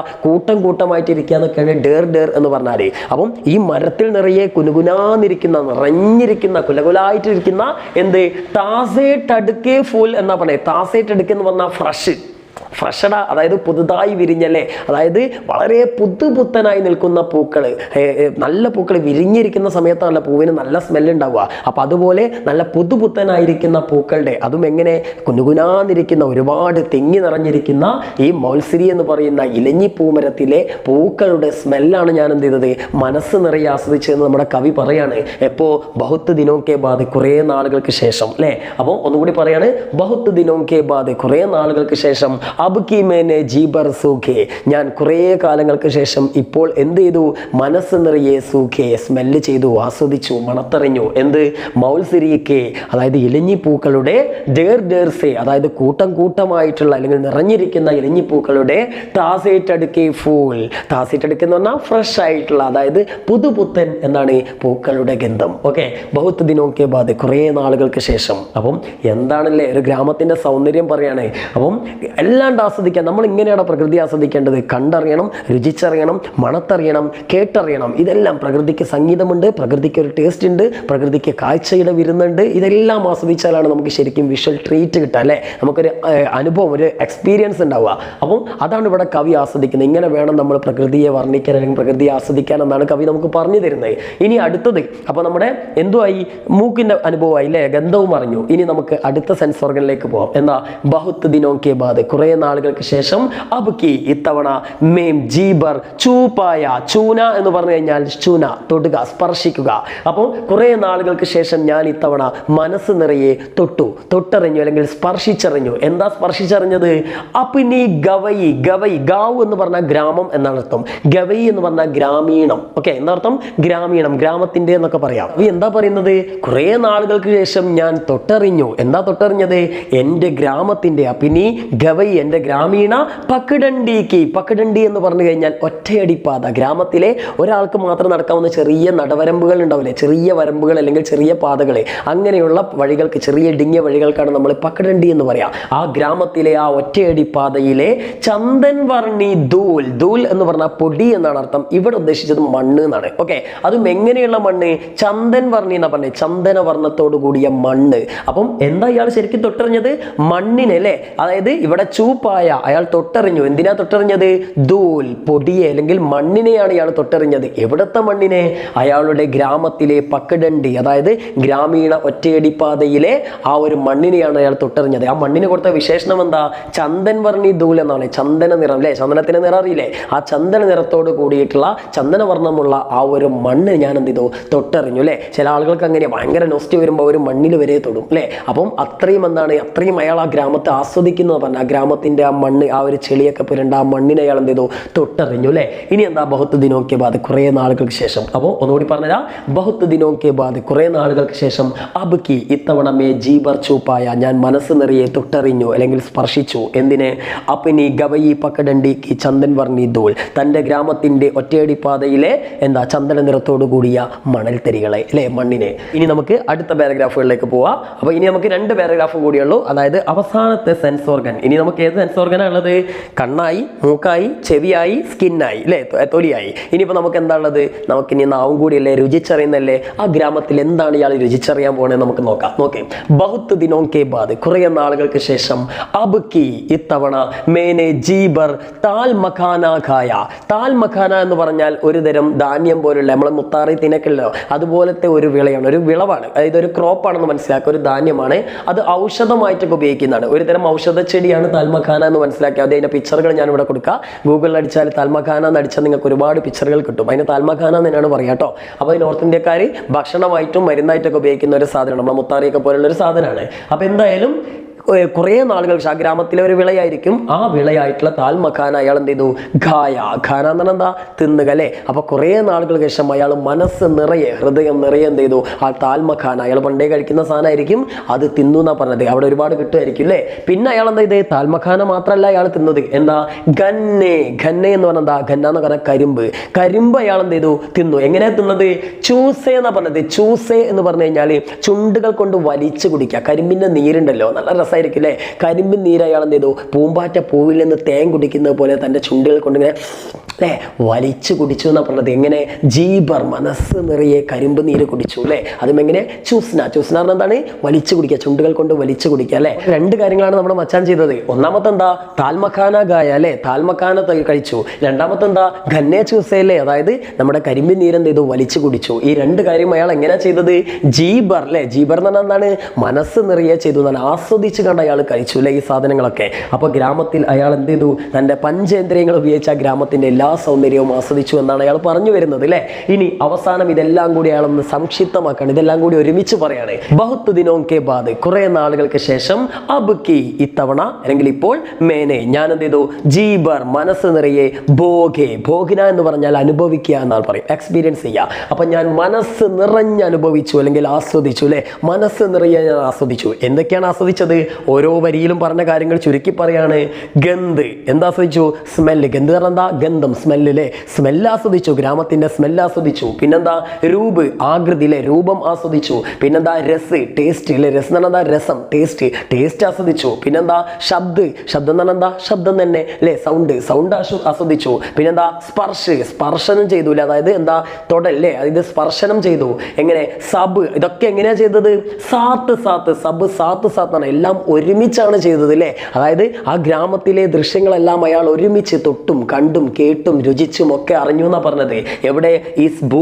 Speaker 1: കൂട്ടമായിട്ട് ഇരിക്കുക എന്നൊക്കെയാണ് ഡേർ എന്ന് പറഞ്ഞാല്. അപ്പം ഈ മരത്തിൽ നിറയെ കുനുകുനാന്നിരിക്കുന്ന, നിറഞ്ഞിരിക്കുന്ന, കുലകുലായിട്ടിരിക്കുന്ന എന്ത്? താസേട്ട് അടുക്കേ ഫൂൽ എന്നാ പറഞ്ഞത്. താസേട്ട് അടുക്ക് എന്ന് പറഞ്ഞാൽ ഫ്രഷഡ, അതായത് പുതുതായി വിരിഞ്ഞല്ലേ, അതായത് വളരെ പുതുപുത്തനായി നിൽക്കുന്ന പൂക്കൾ, നല്ല പൂക്കൾ വിരിഞ്ഞിരിക്കുന്ന സമയത്താണല്ലോ പൂവിന് നല്ല സ്മെല്ല് ഉണ്ടാവുക. അപ്പൊ അതുപോലെ നല്ല പുതുപുത്തനായിരിക്കുന്ന പൂക്കളുടെ, അതും എങ്ങനെ? കുനുകുനാന്നിരിക്കുന്ന, ഒരുപാട് തിങ്ങി നിറഞ്ഞിരിക്കുന്ന ഈ മൗൽസിരി എന്ന് പറയുന്ന ഇലഞ്ഞിപ്പൂമരത്തിലെ പൂക്കളുടെ സ്മെല്ലാണ് ഞാൻ എന്ത് ചെയ്തത്? മനസ്സ് നിറയെ ആസ്വദിച്ചതെന്ന് നമ്മുടെ കവി പറയാണ്. എപ്പോ? ബഹുത്ത് ദിനോം കെ ബാദ്, കുറെ നാളുകൾക്ക് ശേഷം അല്ലെ. അപ്പോൾ ഒന്നുകൂടി പറയാണ്, ബഹുത്ത് ദിനോം കെ ബാദ്, കുറെ നാളുകൾക്ക് ശേഷം, അബ് കി മേനെ ജീബർ സൂഖേ, ഞാൻ കുറേ കാലങ്ങൾക്ക് ശേഷം ഇപ്പോൾ എന്ത് ചെയ്തു? മനസ്സ് നിറയെ സൂഖേ, സ്മെല്ല് ചെയ്തു, ആസ്വദിച്ചു, മണത്തറിഞ്ഞു. എന്ത്? മൗൽസിരിക്കെ, അതായത് ഇലഞ്ഞിപ്പൂക്കളുടെ, ഡേർസേ, അതായത് കൂട്ടമായിട്ടുള്ള അല്ലെങ്കിൽ നിറഞ്ഞിരിക്കുന്ന ഇലഞ്ഞിപ്പൂക്കളുടെ, താസേറ്റടുക്കെ ഫൂൽ, താസേറ്റടുക്ക് എന്ന് പറഞ്ഞാൽ ഫ്രഷ് ആയിട്ടുള്ള, അതായത് പുതുപുത്തൻ എന്നാണ് പൂക്കളുടെ ഗന്ധം. ഓക്കെ, ബഹുത്ത് ദിനോം കെ ബാദ്, കുറേ നാളുകൾക്ക് ശേഷം. അപ്പം എന്താണല്ലേ ഒരു ഗ്രാമത്തിന്റെ സൗന്ദര്യം പറയാണ്. അപ്പം എല്ലാം ആസ്വദിക്കാൻ നമ്മൾ ഇങ്ങനെയാണ് പ്രകൃതി ആസ്വദിക്കേണ്ടത്. കണ്ടറിയണം, രുചിച്ചറിയണം, മണത്തറിയണം, കേട്ടറിയണം. ഇതെല്ലാം പ്രകൃതിക്ക് സംഗീതമുണ്ട്, പ്രകൃതിക്ക് ഒരു ടേസ്റ്റ് ഉണ്ട്, പ്രകൃതിക്ക് കാഴ്ചയുടെ വിരുന്നുണ്ട്. ഇതെല്ലാം ആസ്വദിച്ചാലാണ് നമുക്ക് ശരിക്കും വിഷ്വൽ ട്രീറ്റ് കിട്ടുക അല്ലേ, നമുക്കൊരു അനുഭവം, ഒരു എക്സ്പീരിയൻസ് ഉണ്ടാവുക. അപ്പം അതാണ് ഇവിടെ കവി ആസ്വദിക്കുന്നത്. ഇങ്ങനെ വേണം നമ്മൾ പ്രകൃതിയെ വർണ്ണിക്കാൻ അല്ലെങ്കിൽ പ്രകൃതിയെ ആസ്വദിക്കാൻ എന്നാണ് കവി നമുക്ക് പറഞ്ഞു തരുന്നത്. ഇനി അടുത്തത്, അപ്പോൾ നമ്മുടെ എന്തുമായി? മൂക്കിന്റെ അനുഭവമായി അല്ലേ, ഗന്ധവും അറിഞ്ഞു. ഇനി നമുക്ക് അടുത്ത സെൻസ് ഓർഗനിലേക്ക് പോകാം. എന്താ? ബഹുത്ത് ദിനോം കെ ബാദ്, കുറേ കുറെ നാളുകൾക്ക് ശേഷം അബ്കി ഇത്തവണ മേം ജീബർ ചൂപ്പായ. ചൂന എന്ന് പറഞ്ഞു കഴിഞ്ഞാൽ ചൂന, തൊടുക, സ്പർശിക്കുക. അപ്പോൾ കുറെ നാളുകൾക്ക് ശേഷം ഞാൻ ഇത്തവണ മനസ്സ് നിറയെ തൊട്ടറിഞ്ഞു അല്ലെങ്കിൽ സ്പർശിച്ചറിഞ്ഞു. എന്താ സ്പർശിച്ചറിഞ്ഞത്? അപ്നി ഗവയി. ഗവയി, ഗാവ് എന്ന് പറഞ്ഞാൽ ഗ്രാമം എന്നാണ് അർത്ഥം. ഗവയി എന്ന് പറഞ്ഞാൽ ഗ്രാമീണം. ഓക്കെ, എന്നർത്ഥം ഗ്രാമീണം, ഗ്രാമത്തിന്റെ എന്നൊക്കെ പറയാം. എന്താ പറയുന്നത്? കുറെ നാളുകൾക്ക് ശേഷം ഞാൻ തൊട്ടറിഞ്ഞു. എന്താ തൊട്ടറിഞ്ഞത്? എൻ്റെ ഗ്രാമത്തിന്റെ, അപ്നി ഗവയി, എൻ്റെ ഗ്രാമീണ പക്കഡണ്ടിക്ക്. പക്കഡണ്ടി എന്ന് പറഞ്ഞു കഴിഞ്ഞാൽ ഒറ്റയടിപ്പാത. ഗ്രാമത്തിലെ ഒരാൾക്ക് മാത്രം നടക്കാവുന്ന ചെറിയ നടവരമ്പുകൾ ഉണ്ടാവില്ലേ, ചെറിയ വരമ്പുകൾ അല്ലെങ്കിൽ ചെറിയ പാതകൾ, അങ്ങനെയുള്ള വഴികൾക്ക്, ചെറിയ ഇടുങ്ങിയ വഴികൾക്കാണ് നമ്മൾ പക്കഡണ്ടി എന്ന് പറയാം. ആ ഗ്രാമത്തിലെ ആ ഒറ്റയടി പാതയിലെ ചന്ദൻ വർണ്ണി ധൂൽ. ധൂൽ എന്ന് പറഞ്ഞാൽ പൊടി എന്നാണ് അർത്ഥം. ഇവിടെ ഉദ്ദേശിച്ചത് മണ്ണ് എന്നാണ്. ഓക്കെ, അതും എങ്ങനെയുള്ള മണ്ണ്? ചന്ദൻ വർണ്ണി എന്നാ പറഞ്ഞത്, ചന്ദന വർണ്ണത്തോടു കൂടിയ മണ്ണ്. അപ്പം എന്താ ഇയാൾ ശരിക്കും തൊട്ടറിഞ്ഞത്? മണ്ണിനെ അല്ലേ. അതായത് ഇവിടെ ചൂപ്പായ, അയാൾ തൊട്ടറിഞ്ഞു. എന്തിനാ തൊട്ടറിഞ്ഞത്? ധൂൽ, പൊടിയെ അല്ലെങ്കിൽ മണ്ണിനെയാണ് ഇയാൾ തൊട്ടറിഞ്ഞത്. എവിടത്തെ മണ്ണിനെ? അയാളുടെ ഗ്രാമത്തിലെ പക്കഡണ്ടി, അതായത് ഗ്രാമീണ ഒറ്റയടിപ്പാതയിലെ ആ ഒരു മണ്ണിനെയാണ് അയാൾ തൊട്ടറിഞ്ഞത്. ആ മണ്ണിന് കൊടുത്ത വിശേഷണം എന്താ? ചന്ദൻ വർണ്ണി ധൂൽ എന്നാണ്. ചന്ദന നിറം അല്ലേ, ചന്ദനത്തിന് നിറം അറിയില്ലേ? ആ ചന്ദന നിറത്തോട് കൂടിയിട്ടുള്ള ചന്ദനവർണ്ണമുള്ള ആ ഒരു മണ്ണ് ഞാൻ എന്ത് ചെയ്തു? തൊട്ടറിഞ്ഞു അല്ലേ. ചില ആളുകൾക്ക് അങ്ങനെ ഭയങ്കര നൊസ്റ്റ് വരുമ്പോൾ ഒരു മണ്ണിൽ വരെ തൊടും അല്ലേ. അപ്പം അത്രയും എന്താണ്, അത്രയും അയാൾ ആ ഗ്രാമത്തെ ആസ്വദിക്കുന്നു പറഞ്ഞാൽ ആ ഗ്രാമത്തിന്റെ ആ മണ്ണ്, ആ ഒരു ചെളിയൊക്കെ പുരണ്ട ആ മണ്ണിനെ അയാൾ എന്ത് ചെയ്തു? തൊട്ടറിഞ്ഞു അല്ലേ. ഇനി എന്താ? ബഹുത്ത് ദിനോക്കെ ബാദ്, കുറെ നാളുകൾക്ക് ശേഷം. അപ്പോൾ ഒന്നുകൂടി പറഞ്ഞുതരാം. ബഹുത്ത് ദിനോക്കെ ബാദ്, കുറെ നാളുകൾക്ക് ശേഷം അബ്കി ഇത്തവണ മേ ജീബർ ചൂപ്പായ, ഞാൻ മനസ്സ് നിറയെ തൊട്ടറിഞ്ഞു അല്ലെങ്കിൽ സ്പർശിച്ചു. എന്തിനെ? അപ്നി ഗവയി പക്കഡണ്ടിക്ക് ചന്ദൻ വർണ്ണി ധൂൽ, തൻ്റെ ഗ്രാമത്തിന്റെ ഒറ്റയടിപ്പാതയിലെ എന്താ ചന്ദന നിറത്തോടു കൂടിയ മണൽത്തരികളെ അല്ലെ, മണ്ണിനെ. ഇനി നമുക്ക് അടുത്ത പാരഗ്രാഫുകളിലേക്ക് പോവാം. അപ്പൊ ഇനി നമുക്ക് 2 പാരഗ്രാഫും കൂടിയുള്ളൂ, അതായത് അവസാനത്തെ സെൻസ് ഓർഗൻ. ഇനി നമുക്ക് ഏത് സെൻസ് ഓർഗനാണ് ഉള്ളത്? കണ്ണായി, മൂക്കായി, ചെവിയായി, സ്കിന്നായി അല്ലെ, തൊലിയായി. ഇനിയിപ്പോ നമുക്ക് എന്താ ഉള്ളത്? നമുക്ക് ഇനി നാവും കൂടിയല്ലേ, രുചിച്ചറിയുന്നല്ലേ. ആ ഗ്രാമത്തിൽ എന്താണ് ഇയാൾ രുചിച്ചറിയാൻ പോകണേ നമുക്ക് നോക്കാം. നോക്കേ, ബഹുത്ത് ദിനോക്കെ ബാദ്, കുറെ നാളുകൾക്ക് ശേഷം അബ്കി ഇത്തവണ മേനെ ജീബർ താൽ മഖാന ഖായ. താൽ മഖാന എന്ന് പറഞ്ഞാൽ ഒരു തരം ധാന്യം പോലുള്ള, നമ്മളെ മുത്താറി തിനക്കല്ലോ അതുപോലത്തെ ഒരു വിളയാണ്, ഒരു വിളവാണ്. അതായത് ഒരു ക്രോപ്പാണെന്ന് മനസ്സിലാക്കുക, ഒരു ധാന്യമാണ്. അത് ഔഷധമായിട്ടൊക്കെ ഉപയോഗിക്കുന്നതാണ്. ഒരു തരം ഔഷധ ചെടിയാണ് താൽമഖാന എന്ന് മനസ്സിലാക്കുക. അതിന്റെ പിക്ചറുകൾ ഞാൻ ഇവിടെ കൊടുക്കാം. ഗൂഗിളിൽ അടിച്ചാൽ താൽമഖാന എന്ന് അടിച്ചാൽ നിങ്ങൾക്ക് ഒരുപാട് പിക്ചറുകൾ കിട്ടും. അതിന് താൽമഖാന തന്നെയാണ് പറയാം കേട്ടോ. അപ്പോൾ ഈ നോർത്ത് ഇന്ത്യക്കാർ ഭക്ഷണമായിട്ടും മരുന്നായിട്ടൊക്കെ ഉപയോഗിക്കുന്ന ഒരു സാധനമാണ്, നമ്മുടെ മുത്താറിയൊക്കെ പോലുള്ള ഒരു സാധനമാണ്. അപ്പോൾ എന്തായാലും കുറേ നാളുകൾ ആ ഗ്രാമത്തിലെ ഒരു വിളയായിരിക്കും. ആ വിളയായിട്ടുള്ള താൽ മഖാന അയാൾ എന്ത് ചെയ്തു? ഖായ. ഖാന എന്ന് പറഞ്ഞാൽ എന്താ? തിന്നുക അല്ലേ. അപ്പൊ കുറേ നാളുകൾക്ക് ശേഷം അയാൾ മനസ്സ് നിറയെ, ഹൃദയം നിറയെ എന്ത് ചെയ്തു? ആ താൽ മഖാന, അയാൾ പണ്ടേ കഴിക്കുന്ന സാധനമായിരിക്കും, അത് തിന്നു എന്നാ പറഞ്ഞത്. അവിടെ ഒരുപാട് കിട്ടുമായിരിക്കും അല്ലേ. പിന്നെ അയാൾ എന്താ ചെയ്തത്? താൽ മഖാന മാത്രമല്ല അയാൾ തിന്നത്, എന്താ? ഗന്നെ. ഗന്നെ എന്ന് പറഞ്ഞാൽ എന്താ? ഗന്ന എന്ന് പറഞ്ഞാൽ കരിമ്പ്. കരിമ്പ് അയാൾ എന്ത് ചെയ്തു? തിന്നു. എങ്ങനെയാ തിന്നത്? ചൂസേ എന്നാ പറഞ്ഞത്. ചൂസേ എന്ന് പറഞ്ഞു കഴിഞ്ഞാൽ ചുണ്ടുകൾ കൊണ്ട് വലിച്ചു കുടിക്കുക. കരിമ്പിന്റെ നീരുണ്ടല്ലോ, നല്ല രസം ആയിരിക്കും അല്ലേ. കരിമ്പിൻ നീര് അയാൾ എന്ത് ചെയ്തു? പൂമ്പാറ്റ പൂവിൽ നിന്ന് തേൻ കുടിക്കുന്നത് പോലെ തൻ്റെ ചുണ്ടുകൾ കൊണ്ട് ഇങ്ങനെ അല്ലേ വലിച്ചു കുടിച്ചു എന്നാ പറഞ്ഞത്. എങ്ങനെ? ജീബർ, മനസ്സ് നിറയെ കരിമ്പ് നീര് കുടിച്ചു അല്ലേ. അതും എങ്ങനെ? ചൂസ്ന. ചൂസ്ന പറഞ്ഞാൽ എന്താണ്? വലിച്ചു കുടിക്കുക, ചുണ്ടുകൾ കൊണ്ട് വലിച്ചു കുടിക്കുക അല്ലേ. 2 കാര്യങ്ങളാണ് നമ്മുടെ മച്ചാൻ ചെയ്തത്. ഒന്നാമത്തെ എന്താ? താൽമഖാന ഗായ അല്ലേ, താൽമഖാന കഴിച്ചു. രണ്ടാമത്തെ എന്താ? ഗന്നെ ചൂസയല്ലേ, അതായത് നമ്മുടെ കരിമ്പിൻ നീര് എന്ത് ചെയ്തു? വലിച്ചു കുടിച്ചു. ഈ 2 കാര്യം അയാൾ എങ്ങനെയാ ചെയ്തത്? ജീബർ അല്ലേ. ജീബർ എന്ന് പറഞ്ഞാൽ എന്താണ്? മനസ്സ് നിറയെ ചെയ്തു എന്നാണ്, ആസ്വദിച്ച് കണ്ട് അയാൾ കഴിച്ചു അല്ലേ ഈ സാധനങ്ങളൊക്കെ. അപ്പോൾ ഗ്രാമത്തിൽ അയാൾ എന്ത് ചെയ്തു? തൻ്റെ പഞ്ചേന്ദ്രിയങ്ങൾ ഉപയോഗിച്ച ആ ഗ്രാമത്തിന്റെ എല്ലാ സൗന്ദര്യവും ആസ്വദിച്ചു എന്നാണ് അയാൾ പറഞ്ഞു വരുന്നത് അല്ലേ. ഇനി അവസാനം ഇതെല്ലാം കൂടി അയാളൊന്ന് സംക്ഷിപ്തമാക്കാണ്, ഇതെല്ലാം കൂടി ഒരുമിച്ച് പറയാണ്. ബഹുത്ത് ദിനോക്കെ ബാദ്, കുറെ നാളുകൾക്ക് ശേഷം അബ്കി ഇത്തവണ അല്ലെങ്കിൽ ഇപ്പോൾ മേനെ ഞാൻ എന്ത് ചെയ്തു? ജീബർ, മനസ്സ് നിറയെ ഭോഗെ. ഭോഗിന എന്ന് പറഞ്ഞാൽ അനുഭവിക്കുക എന്നാണ് പറയും, എക്സ്പീരിയൻസ് ചെയ്യുക. അപ്പൊ ഞാൻ മനസ്സ് നിറഞ്ഞ് അനുഭവിച്ചു അല്ലെങ്കിൽ ആസ്വദിച്ചു അല്ലെ. മനസ്സ് നിറയെ ഞാൻ ആസ്വദിച്ചു. എന്തൊക്കെയാണ് ആസ്വദിച്ചത്? ഓരോ വരിയിലും പറഞ്ഞ കാര്യങ്ങൾ ചുരുക്കി പറയാണ്. ഗന്ധ്, എന്താ ആസ്വദിച്ചു? സ്മെല്ല്. ഗന്ധ് പറഞ്ഞാൽ എന്താ? ഗന്ധം, സ്മെല്ല് അല്ലേ. സ്മെല്ല് ആസ്വദിച്ചു, ഗ്രാമത്തിന്റെ സ്മെല്ല് ആസ്വദിച്ചു. പിന്നെന്താ? രൂപ്, ആകൃതി അല്ലെ, രൂപം ആസ്വദിച്ചു. പിന്നെന്താ? രസ്, ടേസ്റ്റ് അല്ലെ. രസ് എന്ന് പറഞ്ഞാൽ രസം, ടേസ്റ്റ്, ടേസ്റ്റ് ആസ്വദിച്ചു. പിന്നെന്താ? ശബ്ദ്, ശബ്ദം എന്ന് പറഞ്ഞാൽ എന്താ? ശബ്ദം തന്നെ അല്ലെ, സൗണ്ട്, സൗണ്ട് ആസ്വദിച്ചു. പിന്നെന്താ? സ്പർശ്, സ്പർശനം ചെയ്തു അല്ലെ, അതായത് എന്താ? തൊടല്ലേ, അതായത് സ്പർശനം ചെയ്തു. എങ്ങനെ? സബ്, ഇതൊക്കെ എങ്ങനെയാ ചെയ്തത്? സാത്ത് സാത്ത്, സബ് സാത്ത് സാത്താണ്, എല്ലാം എല്ലാം ഒരുമിച്ചാണ് ചെയ്തത് അല്ലേ. അതായത് ആ ഗ്രാമത്തിലെ ദൃശ്യങ്ങളെല്ലാം അയാൾ ഒരുമിച്ച് തൊട്ടും കണ്ടും കേട്ടും രുചിച്ചും ഒക്കെ അറിഞ്ഞു എന്നാ പറഞ്ഞത്. എവിടെ? ഈ ഭൂ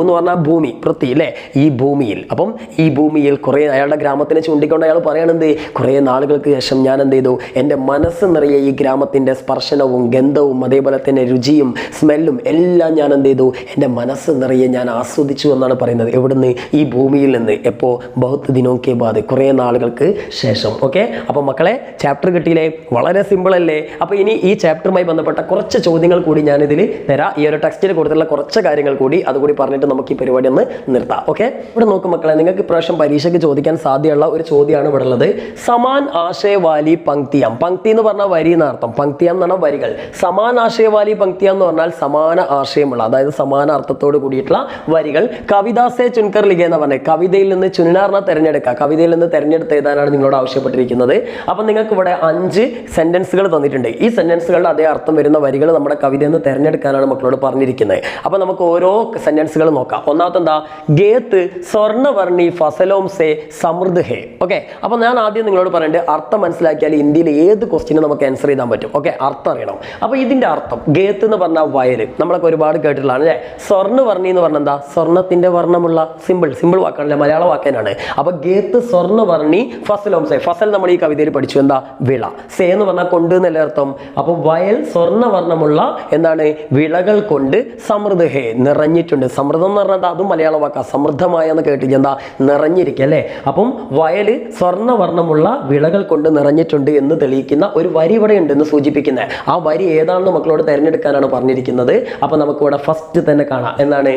Speaker 1: എന്ന് പറഞ്ഞാൽ ഭൂമി, പൃഥ്വി അല്ലേ, ഈ ഭൂമിയിൽ. അപ്പം ഈ ഭൂമിയിൽ കുറേ അയാളുടെ ഗ്രാമത്തിനെ ചൂണ്ടിക്കൊണ്ട് അയാൾ പറയണത്, കുറേ നാളുകൾക്ക് ശേഷം ഞാൻ എന്ത് ചെയ്തു, എൻ്റെ മനസ്സ് നിറയെ ഈ ഗ്രാമത്തിൻ്റെ സ്പർശനവും ഗന്ധവും അതേപോലെ തന്നെ രുചിയും സ്മെല്ലും എല്ലാം ഞാൻ എന്ത് ചെയ്തു, എൻ്റെ മനസ്സ് നിറയെ ഞാൻ ആസ്വദിച്ചു എന്നാണ് പറയുന്നത്. എവിടുന്ന്? ഈ ഭൂമിയിൽ നിന്ന്. എപ്പോൾ? ബഹുത് ദിനോं के बाद, കുറേ നാളുകൾക്ക് ശേഷം. ഓക്കെ, അപ്പോൾ മക്കളെ ചാപ്റ്റർ കിട്ടിയില്ലേ? വളരെ സിമ്പിൾ അല്ലേ? അപ്പോൾ ഇനി ഈ ചാപ്റ്ററുമായി ബന്ധപ്പെട്ട കുറച്ച് ചോദ്യങ്ങൾ കൂടി ഞാനിതിൽ തരാം. ഈ ഒരു ടെക്സ്റ്റിൽ കൊടുത്തുള്ള കുറച്ച് കാര്യങ്ങൾ കൂടി അതുകൂടി പറഞ്ഞിട്ട് നമുക്ക് ഈ പരിപാടി ഒന്ന് നിർത്താം. ഓക്കെ, ഇവിടെ നോക്കും മക്കളെ, നിങ്ങൾക്ക് ഇപ്രാവശ്യം പരീക്ഷയ്ക്ക് ചോദിക്കാൻ സാധ്യതയുള്ള ഒരു ചോദ്യമാണ് ഇവിടെ ഉള്ളത്. സമാൻ ആശയവാലി പങ്ക്തിയാം. പങ്ക്തി എന്ന് പറഞ്ഞാൽ വരി എന്നർത്ഥം, പങ്ക്തിയാം എന്ന് പറഞ്ഞാൽ വരികൾ. സമാൻ ആശയവാലി പങ്ക്തിയാം എന്ന് പറഞ്ഞാൽ സമാന ആശയമുള്ള, അതായത് സമാന അർത്ഥത്തോട് കൂടിയിട്ടുള്ള വരികൾ. കവിതാസെ ചുൻകർ ലിഖ എന്ന് പറഞ്ഞത്, കവിതയിൽ നിന്ന് ചുനാറിനെ തിരഞ്ഞെടുക്കുക, കവിതയിൽ നിന്ന് തിരഞ്ഞെടുത്ത് എഴുതാനാണ് നിങ്ങളോട് ആവശ്യപ്പെട്ടിരിക്കുന്നത്. അപ്പം നിങ്ങൾക്ക് ഇവിടെ 5 സെന്റൻസുകൾ തന്നിട്ടുണ്ട്. ഈ സെന്റൻസുകളുടെ അതേ അർത്ഥം വരുന്ന വരികൾ നമ്മുടെ കവിതയിൽ നിന്ന് തിരഞ്ഞെടുക്കാനാണ് മക്കളോട് പറഞ്ഞിരിക്കുന്നത്. അപ്പം നമുക്ക് ഓരോ സെന്റൻസുകൾ നോക്കാം. ഒന്നാമത്തെ എന്താ? ഗേത്ത് സ്വർണ്ണവർണ്ണി ഫസലോം സെ സമൃദ്ധ ഹേ. ഓക്കെ, അപ്പം ഞാൻ ആദ്യം നിങ്ങളോട് പറയേണ്ടത് അർത്ഥം മനസ്സിലാക്കിയാൽ ഇന്ത്യയിൽ ഏത് ക്വസ്റ്റിനും നമുക്ക് ആൻസർ ചെയ്താൻ പറ്റും. ഓക്കെ, അർത്ഥം അറിയണം. അപ്പോൾ ഇതിന്റെ അർത്ഥം, ഗേത്ത് എന്ന് പറഞ്ഞാൽ വയൽ, നമ്മളൊക്കെ ഒരുപാട് കേട്ടിട്ടുള്ളതാണ് അല്ലേ. സ്വർണ്ണവർണ്ണി എന്ന് പറഞ്ഞാൽ എന്താ? സ്വർണ്ണത്തിന്റെ വർണ്ണമുള്ള, സിമ്പിൾ വാക്കാണല്ലേ, മലയാള വാക്കാനാണ്. അപ്പൊ ഗേത്ത് സ്വർണ്ണവർണ്ണി ഫസലോം സെ, ഫസൽ നമ്മൾ ഈ കവിതയിൽ പഠിച്ചു, എന്താ? വിള. സേ എന്ന് പറഞ്ഞാൽ കൊണ്ട് എന്നല്ല അർത്ഥം. അപ്പൊ വയൽ സ്വർണ്ണവർണ്ണമുള്ള എന്താണ്? വിളകൾ കൊണ്ട് സമൃദ്ധ ഹേ, നിറഞ്ഞിട്ടുണ്ട്. സമൃദ്ധം എന്ന് പറഞ്ഞാൽ അതും മലയാള വാക്കാ, സമൃദ്ധമായ എന്ന് കേട്ടില്ല, എന്താ? നിറഞ്ഞിരിക്കുക അല്ലേ. അപ്പം വയല് സ്വർണ്ണവർണ്ണമുള്ള വിളകൾ കൊണ്ട് നിറഞ്ഞിട്ടുണ്ട് എന്ന് തെളിയിക്കുന്ന ഒരു വരി ഇവിടെ ഉണ്ട് എന്ന് സൂചിപ്പിക്കുന്നത്. ആ വരി ഏതാണെന്ന് മക്കളോട് തിരഞ്ഞെടുക്കാനാണ് പറഞ്ഞിരിക്കുന്നത്. അപ്പൊ നമുക്ക് ഇവിടെ ഫസ്റ്റ് തന്നെ കാണാം. എന്താണ്?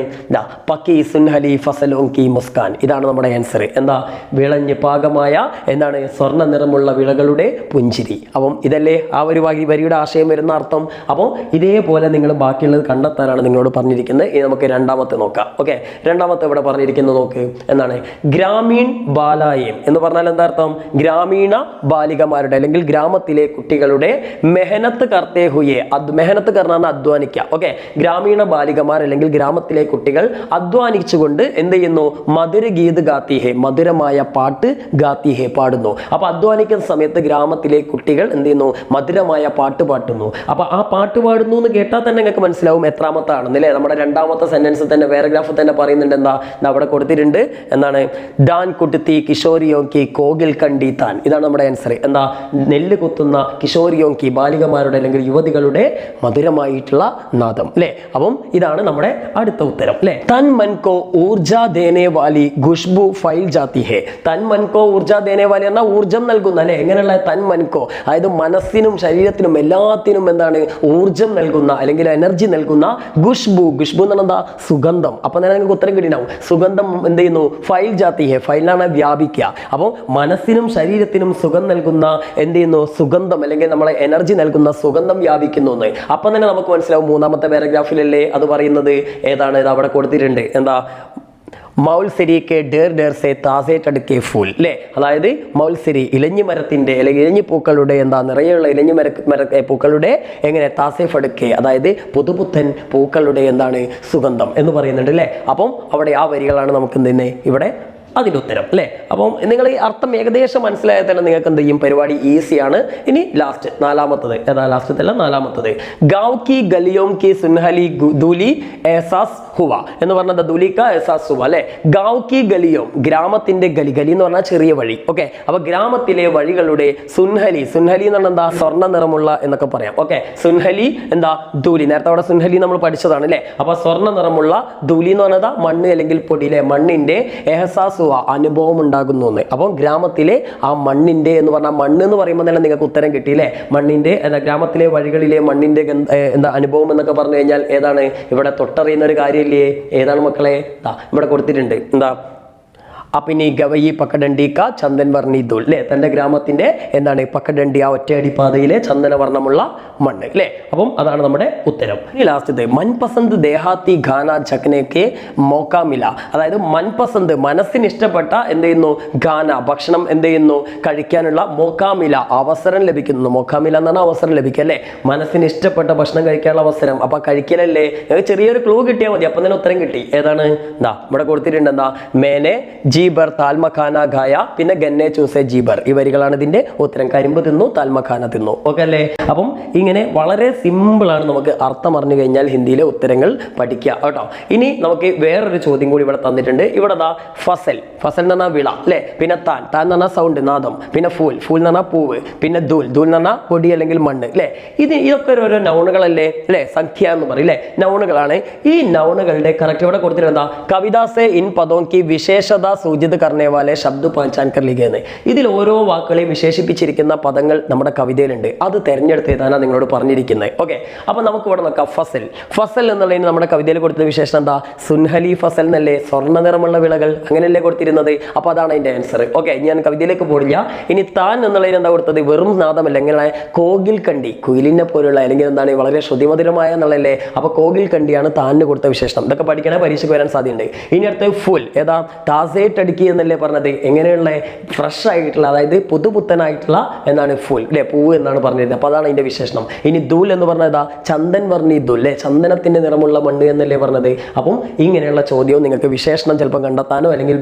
Speaker 1: പക്കി സുൻഹലി ഫസലോം കി മുസ്കാൻ. ഇതാണ് നമ്മുടെ ആൻസർ. എന്താ? വിളഞ്ഞ് പാകമായ എന്താണ്? സ്വർണ്ണ നിറമുള്ള വിളകളുടെ പുഞ്ചിരി. അപ്പം ഇതല്ലേ ആ ഒരു വരിയുടെ ആശയം വരുന്ന അർത്ഥം. അപ്പോൾ ഇതേപോലെ നിങ്ങൾ ബാക്കിയുള്ളത് കണ്ടെത്താനാണ് നിങ്ങളോട് പറഞ്ഞിരിക്കുന്നത്. ഇനി നമുക്ക് രണ്ടാമത്തെ നോക്കാം. ഓക്കെ, രണ്ടാമത്തെ ഇവിടെ പറഞ്ഞിരിക്കുന്നത് നോക്ക്. എന്താണ്? ഗ്രാമീൺ ബാലായം എന്ന് പറഞ്ഞാൽ എന്താ അർത്ഥം? ഗ്രാമീണ ബാലികമാരുടെ അല്ലെങ്കിൽ ഗ്രാമത്തിലെ കുട്ടികളുടെ മെഹനത്ത് കർത്തേ ഹുയെ. മെഹനത്ത് കർണ അധ്വാനിക്കുക. ഓക്കെ, ഗ്രാമീണ ബാലികമാർ അല്ലെങ്കിൽ ഗ്രാമത്തിലെ കുട്ടികൾ അധ്വാനിച്ചുകൊണ്ട് എന്ത് ചെയ്യുന്നു? മധുര ഗീത് ഗാത്തി ഹേ, മധുരമായ പാട്ട് ഗാത്തി ഹേ, പാടുന്നു. അപ്പൊ അധ്വാനിക്കുന്ന സമയത്ത് ഗ്രാമത്തിലെ കുട്ടികൾ എന്ത് ചെയ്യുന്നു? മധുരമായ പാട്ട് പാടുന്നു. അപ്പൊ ആ പാട്ട് പാടുന്നു എന്ന് കേട്ടാൽ തന്നെ നിങ്ങൾക്ക് മനസ്സിലാവും എത്രാമത്തെ ആണെന്ന് അല്ലേ. നമ്മുടെ രണ്ടാമത്തെ സെന്റൻസ് തന്നെ പാരഗ്രാഫ് തന്നെ പറയുന്നുണ്ട്. എന്താ? അവിടെ കൊടുത്തിട്ടുണ്ട്. എന്താണ്? ഡാൻ കുട്ടുത്തി കിഷോരിയോങ്കി കോകിൽ കണ്ടി താൻ. ഇതാണ് നമ്മുടെ ആൻസർ. എന്താ? നെല്ല് കുത്തുന്ന കിഷോരിയോങ്കി, ബാലികമാരുടെ അല്ലെങ്കിൽ യുവതികളുടെ മധുരമായിട്ടുള്ള നാദം അല്ലേ. അപ്പം ഇതാണ് നമ്മുടെ അടുത്ത ഉത്തരം അല്ലേ. തൻ മൻകോ ഊർജ ദേനെ വാലി ഖുഷ്ബു ഫൈൽ ജാതി ഹേ. തൻ മൻകോ ഊർജ ദേനെ വാലി എന്നാൽ ഊർജം നൽകുന്ന അല്ലേ. എങ്ങനെയുള്ള തൻ മൻകോ, അതായത് മനസ്സിനും ശരീരത്തിനും എല്ലാത്തിനും എന്താണ്? ഊർജം നൽകുന്ന അല്ലെങ്കിൽ എനർജി നൽകുന്ന ഖുഷ്ബു. ഖുഷ്ബു എന്ന് പറഞ്ഞാൽ എന്താ? സുഗന്ധം. അപ്പൊ തന്നെ നിങ്ങൾക്ക് ഉത്തരം കിട്ടിയിട്ടുണ്ടാവും. സുഗന്ധം എന്ത് ചെയ്യുന്നു? ഫൈൽ ജാതി ഹേ, ഫൈലാണ് വ്യാപിക്കുക. അപ്പോൾ മനസ്സിനും ശരീരത്തിനും സുഖം നൽകുന്ന എന്ത് ചെയ്യുന്നു? സുഗന്ധം അല്ലെങ്കിൽ നമ്മളെ എനർജി നൽകുന്ന സുഗന്ധം വ്യാപിക്കുന്നു എന്ന്. അപ്പം തന്നെ നമുക്ക് മനസ്സിലാവും. മൂന്നാമത്തെ പാരഗ്രാഫിലല്ലേ അത് പറയുന്നത്. ഏതാണ്? ഇത് അവിടെ കൊടുത്തിട്ടുണ്ട്. എന്താ? മൗൽസരി കെ ഡേർ ഡേർ സെ താസെ ടടുക്കെ ഫൂൽ അല്ലേ. അതായത് മൗൽസരി ഇലഞ്ഞി മരത്തിന്റെ അല്ലെങ്കിൽ ഇലഞ്ഞി പൂക്കളുടെ എന്താ? നിറയെയുള്ള ഇലഞ്ഞി പൂക്കളുടെ എങ്ങനെ? താസെ ഫടുക്കെ, അതായത് പുതുപുത്തൻ പൂക്കളുടെ എന്താണ്? സുഗന്ധം എന്ന് പറയുന്നുണ്ട് അല്ലേ. അപ്പം അവിടെ ആ വരികളാണ് നമുക്ക് എന്തെന്നെ ഇവിടെ അതിൻ്റെ ഉത്തരം അല്ലേ. അപ്പം നിങ്ങൾ ഈ അർത്ഥം ഏകദേശം മനസ്സിലായാൽ തന്നെ നിങ്ങൾക്ക് എന്ത് ചെയ്യും? പരിപാടി ഈസിയാണ്. ഇനി ലാസ്റ്റ് നാലാമത്തത് ഏതാ? ലാസ്റ്റത്തല്ല, നാലാമത്തത്. ഗാവ് കി ഗലിയോം കി സുൻഹലി ദൂലി എഹസാസ് ഹുവ എന്ന് പറഞ്ഞത് ദുലിക എഹസാസ് ഹുവ അല്ലേ. ഗാവ് കി ഗലിയോം, ഗ്രാമത്തിന്റെ ഗലി, ഗലി എന്ന് പറഞ്ഞാൽ ചെറിയ വഴി. ഓക്കെ, അപ്പൊ ഗ്രാമത്തിലെ വഴികളുടെ സുൻഹലി, സുൻഹലി എന്ന് പറഞ്ഞാൽ എന്താ? സ്വർണ്ണ നിറമുള്ള എന്നൊക്കെ പറയാം. ഓക്കെ, സുൻഹലി എന്താ? ദൂലി. നേരത്തെ അവിടെ സുൻഹലി നമ്മൾ പഠിച്ചതാണ് അല്ലേ. അപ്പൊ സ്വർണ്ണ നിറമുള്ള ദൂലി എന്ന് പറഞ്ഞതാ മണ്ണ് അല്ലെങ്കിൽ പൊടിയിലെ മണ്ണിന്റെ എഹസാസ് അനുഭവം ഉണ്ടാകുന്നു എന്ന്. അപ്പം ഗ്രാമത്തിലെ ആ മണ്ണിന്റെ എന്ന് പറഞ്ഞാൽ മണ്ണ് എന്ന് പറയുമ്പോൾ തന്നെ നിങ്ങൾക്ക് ഉത്തരം കിട്ടിയില്ലേ. മണ്ണിന്റെ ഗ്രാമത്തിലെ വഴികളിലെ മണ്ണിന്റെ എന്താ അനുഭവം എന്നൊക്കെ പറഞ്ഞു കഴിഞ്ഞാൽ ഏതാണ്? ഇവിടെ തൊട്ടറിയുന്ന ഒരു കാര്യമില്ലേ. ഏതാണ് മക്കളെ? ഇവിടെ കൊടുത്തിട്ടുണ്ട്. എന്താ? അപ്പിനി ഗവയി പക്കഡണ്ടി കാ ചന്ദൻ വർണ്ണി ദൂൽ അല്ലേ. തൻ്റെ ഗ്രാമത്തിന്റെ എന്താണ്? പക്കഡണ്ടി, ആ ഒറ്റയടി പാതയിലെ ചന്ദനവർണ്ണമുള്ള മണ്ണ് അല്ലേ. അപ്പം അതാണ് നമ്മുടെ ഉത്തരം. ഇനി ലാസ്റ്റ് മൻപസന്ത് ദേഹാത്തി ഖാന ജഖ്നേക്ക് മോക്കാമില. അതായത് മൻപസന്ത്, മനസ്സിന് ഇഷ്ടപ്പെട്ട എന്ത് ചെയ്യുന്നു? ഖാന, ഭക്ഷണം എന്ത് ചെയ്യുന്നു? കഴിക്കാനുള്ള മോക്കാമില, അവസരം ലഭിക്കുന്നു. മോക്കാമില എന്നാണ് അവസരം ലഭിക്കുക അല്ലേ. മനസ്സിന് ഇഷ്ടപ്പെട്ട ഭക്ഷണം കഴിക്കാനുള്ള അവസരം. അപ്പൊ കഴിക്കലല്ലേ. ചെറിയൊരു ക്ലൂ കിട്ടിയാൽ മതി, അപ്പം തന്നെ ഉത്തരം കിട്ടി. ഏതാണ്? എന്താ ഇവിടെ കൊടുത്തിട്ടുണ്ട്. എന്താ? മേനെ ജി ജീബർ താൽമഖാന ഖായ, പിന്നെ ഗന്നെ ചൂസെ ജീബർ. ഈ വരികളാണ് ഇതിന്റെ ഉത്തരം. കരിമ്പ് തിന്നു, താൽമഖാന തിന്നു. ഓക്കെ അല്ലേ? അപ്പം ഇങ്ങനെ വളരെ സിമ്പിൾ ആണ്. നമുക്ക് അർത്ഥം അറിഞ്ഞു കഴിഞ്ഞാൽ ഹിന്ദിയിലെ ഉത്തരങ്ങൾ പഠിക്കുക കേട്ടോ. ഇനി നമുക്ക് വേറൊരു ചോദ്യം കൂടി ഇവിടെ തന്നിട്ടുണ്ട്. ഇവിടെ ദാ ഫസൽ, ഫസൽ എന്ന് പറഞ്ഞാൽ വിള അല്ലേ. പിന്നെ താൻ, താൻ എന്ന് പറഞ്ഞാൽ സൗണ്ട്, നാദം. പിന്നെ ഫൂൽ, ഫൂൽ എന്ന് പറഞ്ഞാൽ പൂവ്. പിന്നെ ദൂൽ, ദൂൽ എന്ന് പറഞ്ഞാൽ പൊടി അല്ലെങ്കിൽ മണ്ണ് അല്ലേ. ഇതൊക്കെ ഓരോ നൗണുകളല്ലേ അല്ലേ. സംഖ്യ എന്ന് പറയും അല്ലേ, നൗണുകളാണ്. ഈ നൗണുകളുടെ കറക്റ്റ് ഇവിടെ കൊടുത്തിട്ട് എന്താ, കവിതാസെ ഇൻ പദോം കി വിശേഷത സൂചിത് കർണേ വാലെ ശബ്ദ പഹചാൻ കർ ലിഖേ. ഇതിൽ ഓരോ വാക്കുകളെയും വിശേഷിപ്പിച്ചിരിക്കുന്ന പദങ്ങൾ നമ്മുടെ കവിതയിലുണ്ട്. അത് തെരഞ്ഞെടുത്ത് എഴുതാനാണ് നിങ്ങളോട് പറഞ്ഞിരിക്കുന്നത്. ഓക്കെ, അപ്പൊ നമുക്ക് ഇവിടെ നോക്കാം. ഫസൽ, ഫസൽ എന്നുള്ളതിന് നമ്മുടെ കവിതയിൽ കൊടുത്ത വിശേഷണം എന്താ, സുൻഹലി ഫസൽ എന്നല്ലേ, സ്വർണ്ണ നിറമുള്ള വിളകൾ അങ്ങനെയല്ലേ കൊടുത്തിരുന്നത്. അപ്പൊ അതാണ് അതിന്റെ ആൻസർ. ഓക്കെ, ഞാൻ കവിതയിലേക്ക് പോടില്ല. ഇനി താൻ എന്നുള്ളതിന് എന്താ കൊടുത്തത്, വെറും നാദമല്ല, എങ്ങനെ കോകിൽ കണ്ടി, കുയിലിനെ പോലുള്ള അല്ലെങ്കിൽ എന്താണ് വളരെ ശ്രുതിമധുരമായ എന്നുള്ളല്ലേ. അപ്പൊ കോകിൽ കണ്ടിയാണ് താനിന് കൊടുത്ത വിശേഷണം. ഇതൊക്കെ പഠിക്കണേ, പരീക്ഷയ്ക്ക് വരാൻ സാധ്യതയുണ്ട്. ഇനി അടുത്ത് ഫുൽ, ഏതാ താസേറ്റ് അടുക്കി എന്നല്ലേ പറഞ്ഞത്, എങ്ങനെയുള്ള ഫ്രഷ് ആയിട്ടുള്ള അതായത് പുതുപുത്തനായിട്ടുള്ള എന്നാണ് ഫുൽ അല്ലെ, പൂവ് എന്നാണ് പറഞ്ഞിരുന്നത്. അപ്പൊ അതാണ് അതിന്റെ വിശേഷണം. ഇനി ദൂൽ എന്ന് പറഞ്ഞതാ ചന്ദൻ വർണ്ണി ദുൽ അല്ലെ, ചന്ദനത്തിന്റെ നിറമുള്ള മണ്ണ് എന്നല്ലേ പറഞ്ഞത്. അപ്പം ഇങ്ങനെയുള്ള ചോദ്യവും നിങ്ങൾക്ക് വിശേഷണം ചിലപ്പോൾ കണ്ടെത്താനോ അല്ലെങ്കിൽ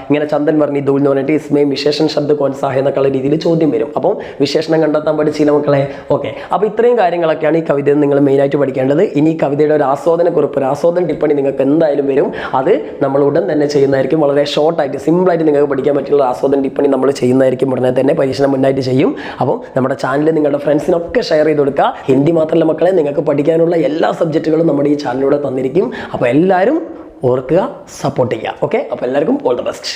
Speaker 1: ഇങ്ങനെ ചന്ദൻ വർണ്ണി ദൂൽ എന്ന് പറഞ്ഞിട്ട് ഇസ്മയും വിശേഷൺ ശബ്ദ കോൺസാഹ എന്നൊക്കെയുള്ള രീതിയിൽ ചോദ്യം വരും. അപ്പം വിശേഷണം കണ്ടെത്താൻ പഠിച്ചില്ല മക്കളെ. ഓക്കെ, അപ്പൊ ഇത്രയും കാര്യങ്ങളൊക്കെയാണ് ഈ കവിതയിൽ നിങ്ങൾ മെയിനായിട്ട് പഠിക്കേണ്ടത്. ഇനി ഈ കവിതയുടെ ഒരു ആസ്വാദന കുറിപ്പ്, ഒരു ആസ്വാദന ടിപ്പണി നിങ്ങൾക്ക് എന്തായാലും വരും. അത് നമ്മൾ ഉടൻ തന്നെ ചെയ്യുന്നതായിരിക്കും. വളരെ ഷോർട്ടായിട്ട് സിമ്പിളായിട്ട് നിങ്ങൾക്ക് പഠിക്കാൻ പറ്റുള്ള ആസ്വാദന ടിപ്പണി നമ്മൾ ചെയ്യുന്നതായിരിക്കും. ഉടനെ തന്നെ പരീക്ഷണം മുന്നായിട്ട് ചെയ്യും. അപ്പം നമ്മുടെ ചാനൽ നിങ്ങളുടെ ഫ്രണ്ട്സിനൊക്കെ ഷെയർ ചെയ്ത് കൊടുക്കുക. ഹിന്ദി മാത്രമല്ല മക്കളെ, നിങ്ങൾക്ക് പഠിക്കാനുള്ള എല്ലാ സബ്ജക്റ്റുകളും നമ്മുടെ ഈ ചാനലിലൂടെ തന്നിരിക്കും. അപ്പോൾ എല്ലാവരും ഓർക്കുക, സപ്പോർട്ട് ചെയ്യുക. ഓക്കെ, അപ്പോൾ എല്ലാവർക്കും ഓൾ ദ ബെസ്റ്റ്.